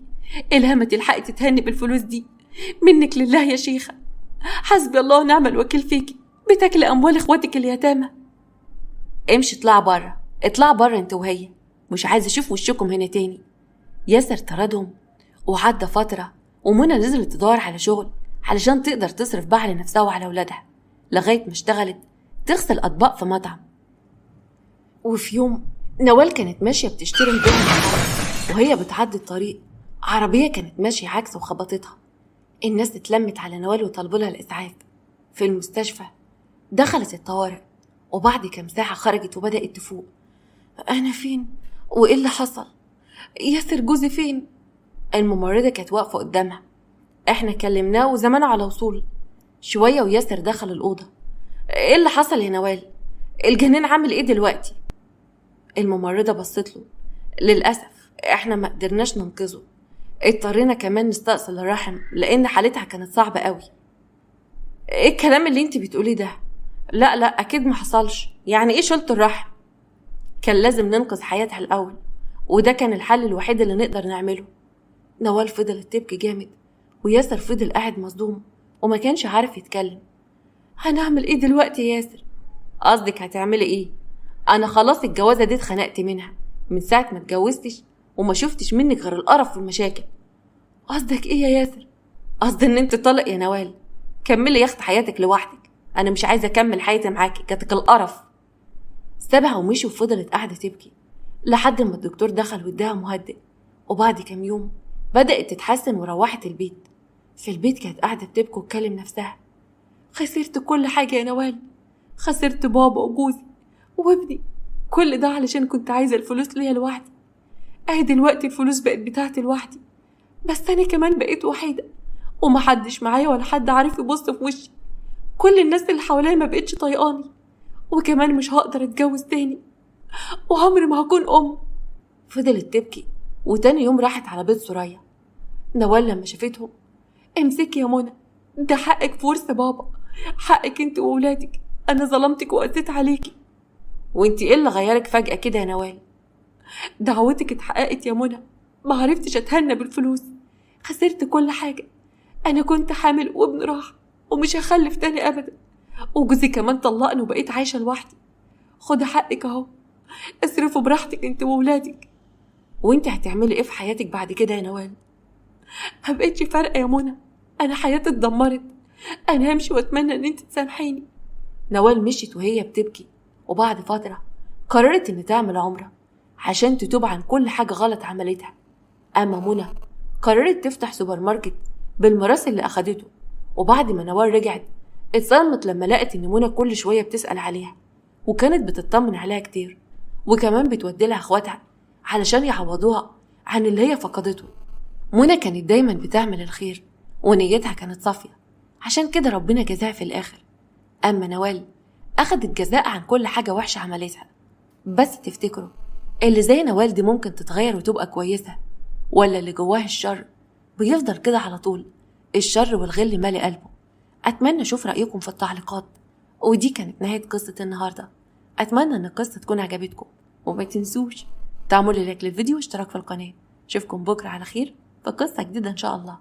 الهمة تلحقي تتهني بالفلوس دي، منك لله يا شيخة، حسبي الله ونعم الوكيل فيكي، بتاكلي أموال إخواتك اليتامى. امشي اطلعي بره، اطلعي بره انت وهي، مش عايزة أشوف وشكم هنا تاني. ياسر طردهم. وعدى فترة ومنى نزلت تدور على شغل علشان تقدر تصرف بقى على نفسها وعلى ولادها، لغاية ما اشتغلت تغسل أطباق في مطعم. وفي يوم نوال كانت ماشية بتشتري هدوم من الحرم، وهي بتعدي الطريق عربية كانت ماشية عكس وخبطتها. الناس اتلمت على نوال وطلبوا لها الإسعاف. في المستشفى دخلت الطوارئ، وبعد كام ساعة خرجت وبدأت تفوق. أنا فين؟ وإيه اللي حصل؟ ياسر جوزي فين؟ الممرضة كانت واقفة قدامها. احنا كلمناه وزمانه على وصول. شوية وياسر دخل الأوضة. ايه اللي حصل يا نوال؟ الجنين عامل ايه دلوقتي؟ الممرضة بصت له. للأسف احنا ما قدرناش ننقذه، اضطرينا كمان نستأصل الرحم لأن حالتها كانت صعبة قوي. ايه الكلام اللي انت بتقوليه ده؟ لا لا أكيد ما حصلش، يعني ايه شلت الرحم؟ كان لازم ننقذ حياتها الأول، وده كان الحل الوحيد اللي نقدر نعمله. نوال فضلت تبكي جامد، وياسر فضل قاعد مصدوم وما كانش عارف يتكلم. هنعمل ايه دلوقتي يا ياسر؟ قصدك هتعملي ايه؟ انا خلاص الجوازة دي اتخنقت منها من ساعة ما اتجوزتش، وما شفتش منك غير القرف والمشاكل. قصدك ايه يا ياسر؟ قصدي ان انت طالق يا نوال، كملي يا اخت حياتك لوحدك، انا مش عايزة اكمل حياتي معاكي، جاتك القرف. سابها ومشي وفضلت قاعدة تبكي لحد ما الدكتور دخل واداها مهدئ. وبعد كام يوم بدأت تتحسن وروحت البيت. في البيت كانت قاعدة بتبكي وتكلم نفسها: خسرت كل حاجة يا نوال، خسرت بابا وجوزي وابني، كل ده علشان كنت عايزة الفلوس ليا لوحدي. اهي دلوقتي الفلوس بقت بتاعتي لوحدي، بس أنا كمان بقيت وحيدة ومحدش معايا ولا حد عارف يبص في وشي، كل الناس اللي حواليا ما بقتش طايقاني، وكمان مش هقدر اتجوز تاني، وعمري ما هكون أم. فضلت تبكي، وتاني يوم راحت على بيت سوريا. نوال لما شافتهم: امسكي يا منى، ده حقك في ورث بابا، حقك انت وولادك، انا ظلمتك وقسيت عليكي. وانت ايه اللي غيرك فجأة كده يا نوال؟ دعوتك اتحققت يا منى، ما عرفتش اتهنى بالفلوس، خسرت كل حاجة، انا كنت حامل وابن راح ومش هخلف تاني ابدا، وجوزي كمان طلقني وبقيت عايشة لوحدي. خدي حقك اهو، اصرفوا براحتك انت وولادك. وانت هتعملي ايه في حياتك بعد كده يا نوال؟ مبقتش فارقة يا منى، انا حياتي اتدمرت، انا همشي واتمنى ان انت تسامحيني. نوال مشيت وهي بتبكي، وبعد فترة قررت ان تعمل عمرة عشان تتوب عن كل حاجة غلط عملتها. اما منى قررت تفتح سوبر ماركت بالميراث اللي اخدته. وبعد ما نوال رجعت اتصدمت لما لقت ان منى كل شوية بتسأل عليها، وكانت بتطمن عليها كتير، وكمان بتودي لها اخواتها علشان يعوضوها عن اللي هي فقدته. منى كانت دايما بتعمل الخير ونيتها كانت صافية، عشان كده ربنا جزاها في الآخر. أما نوال أخدت جزاء عن كل حاجة وحشة عملتها. بس تفتكروا اللي زي نوال دي ممكن تتغير وتبقى كويسة، ولا اللي جواه الشر بيفضل كده على طول، الشر والغل مالي قلبه؟ أتمنى أشوف رأيكم في التعليقات. ودي كانت نهاية قصة النهاردة، أتمنى أن القصة تكون عجبتكم، وما تنسوش تعملوا لايك للفيديو واشتراك في القناة. أشوفكم بكرة على خير في قصة جديدة إن شاء الله.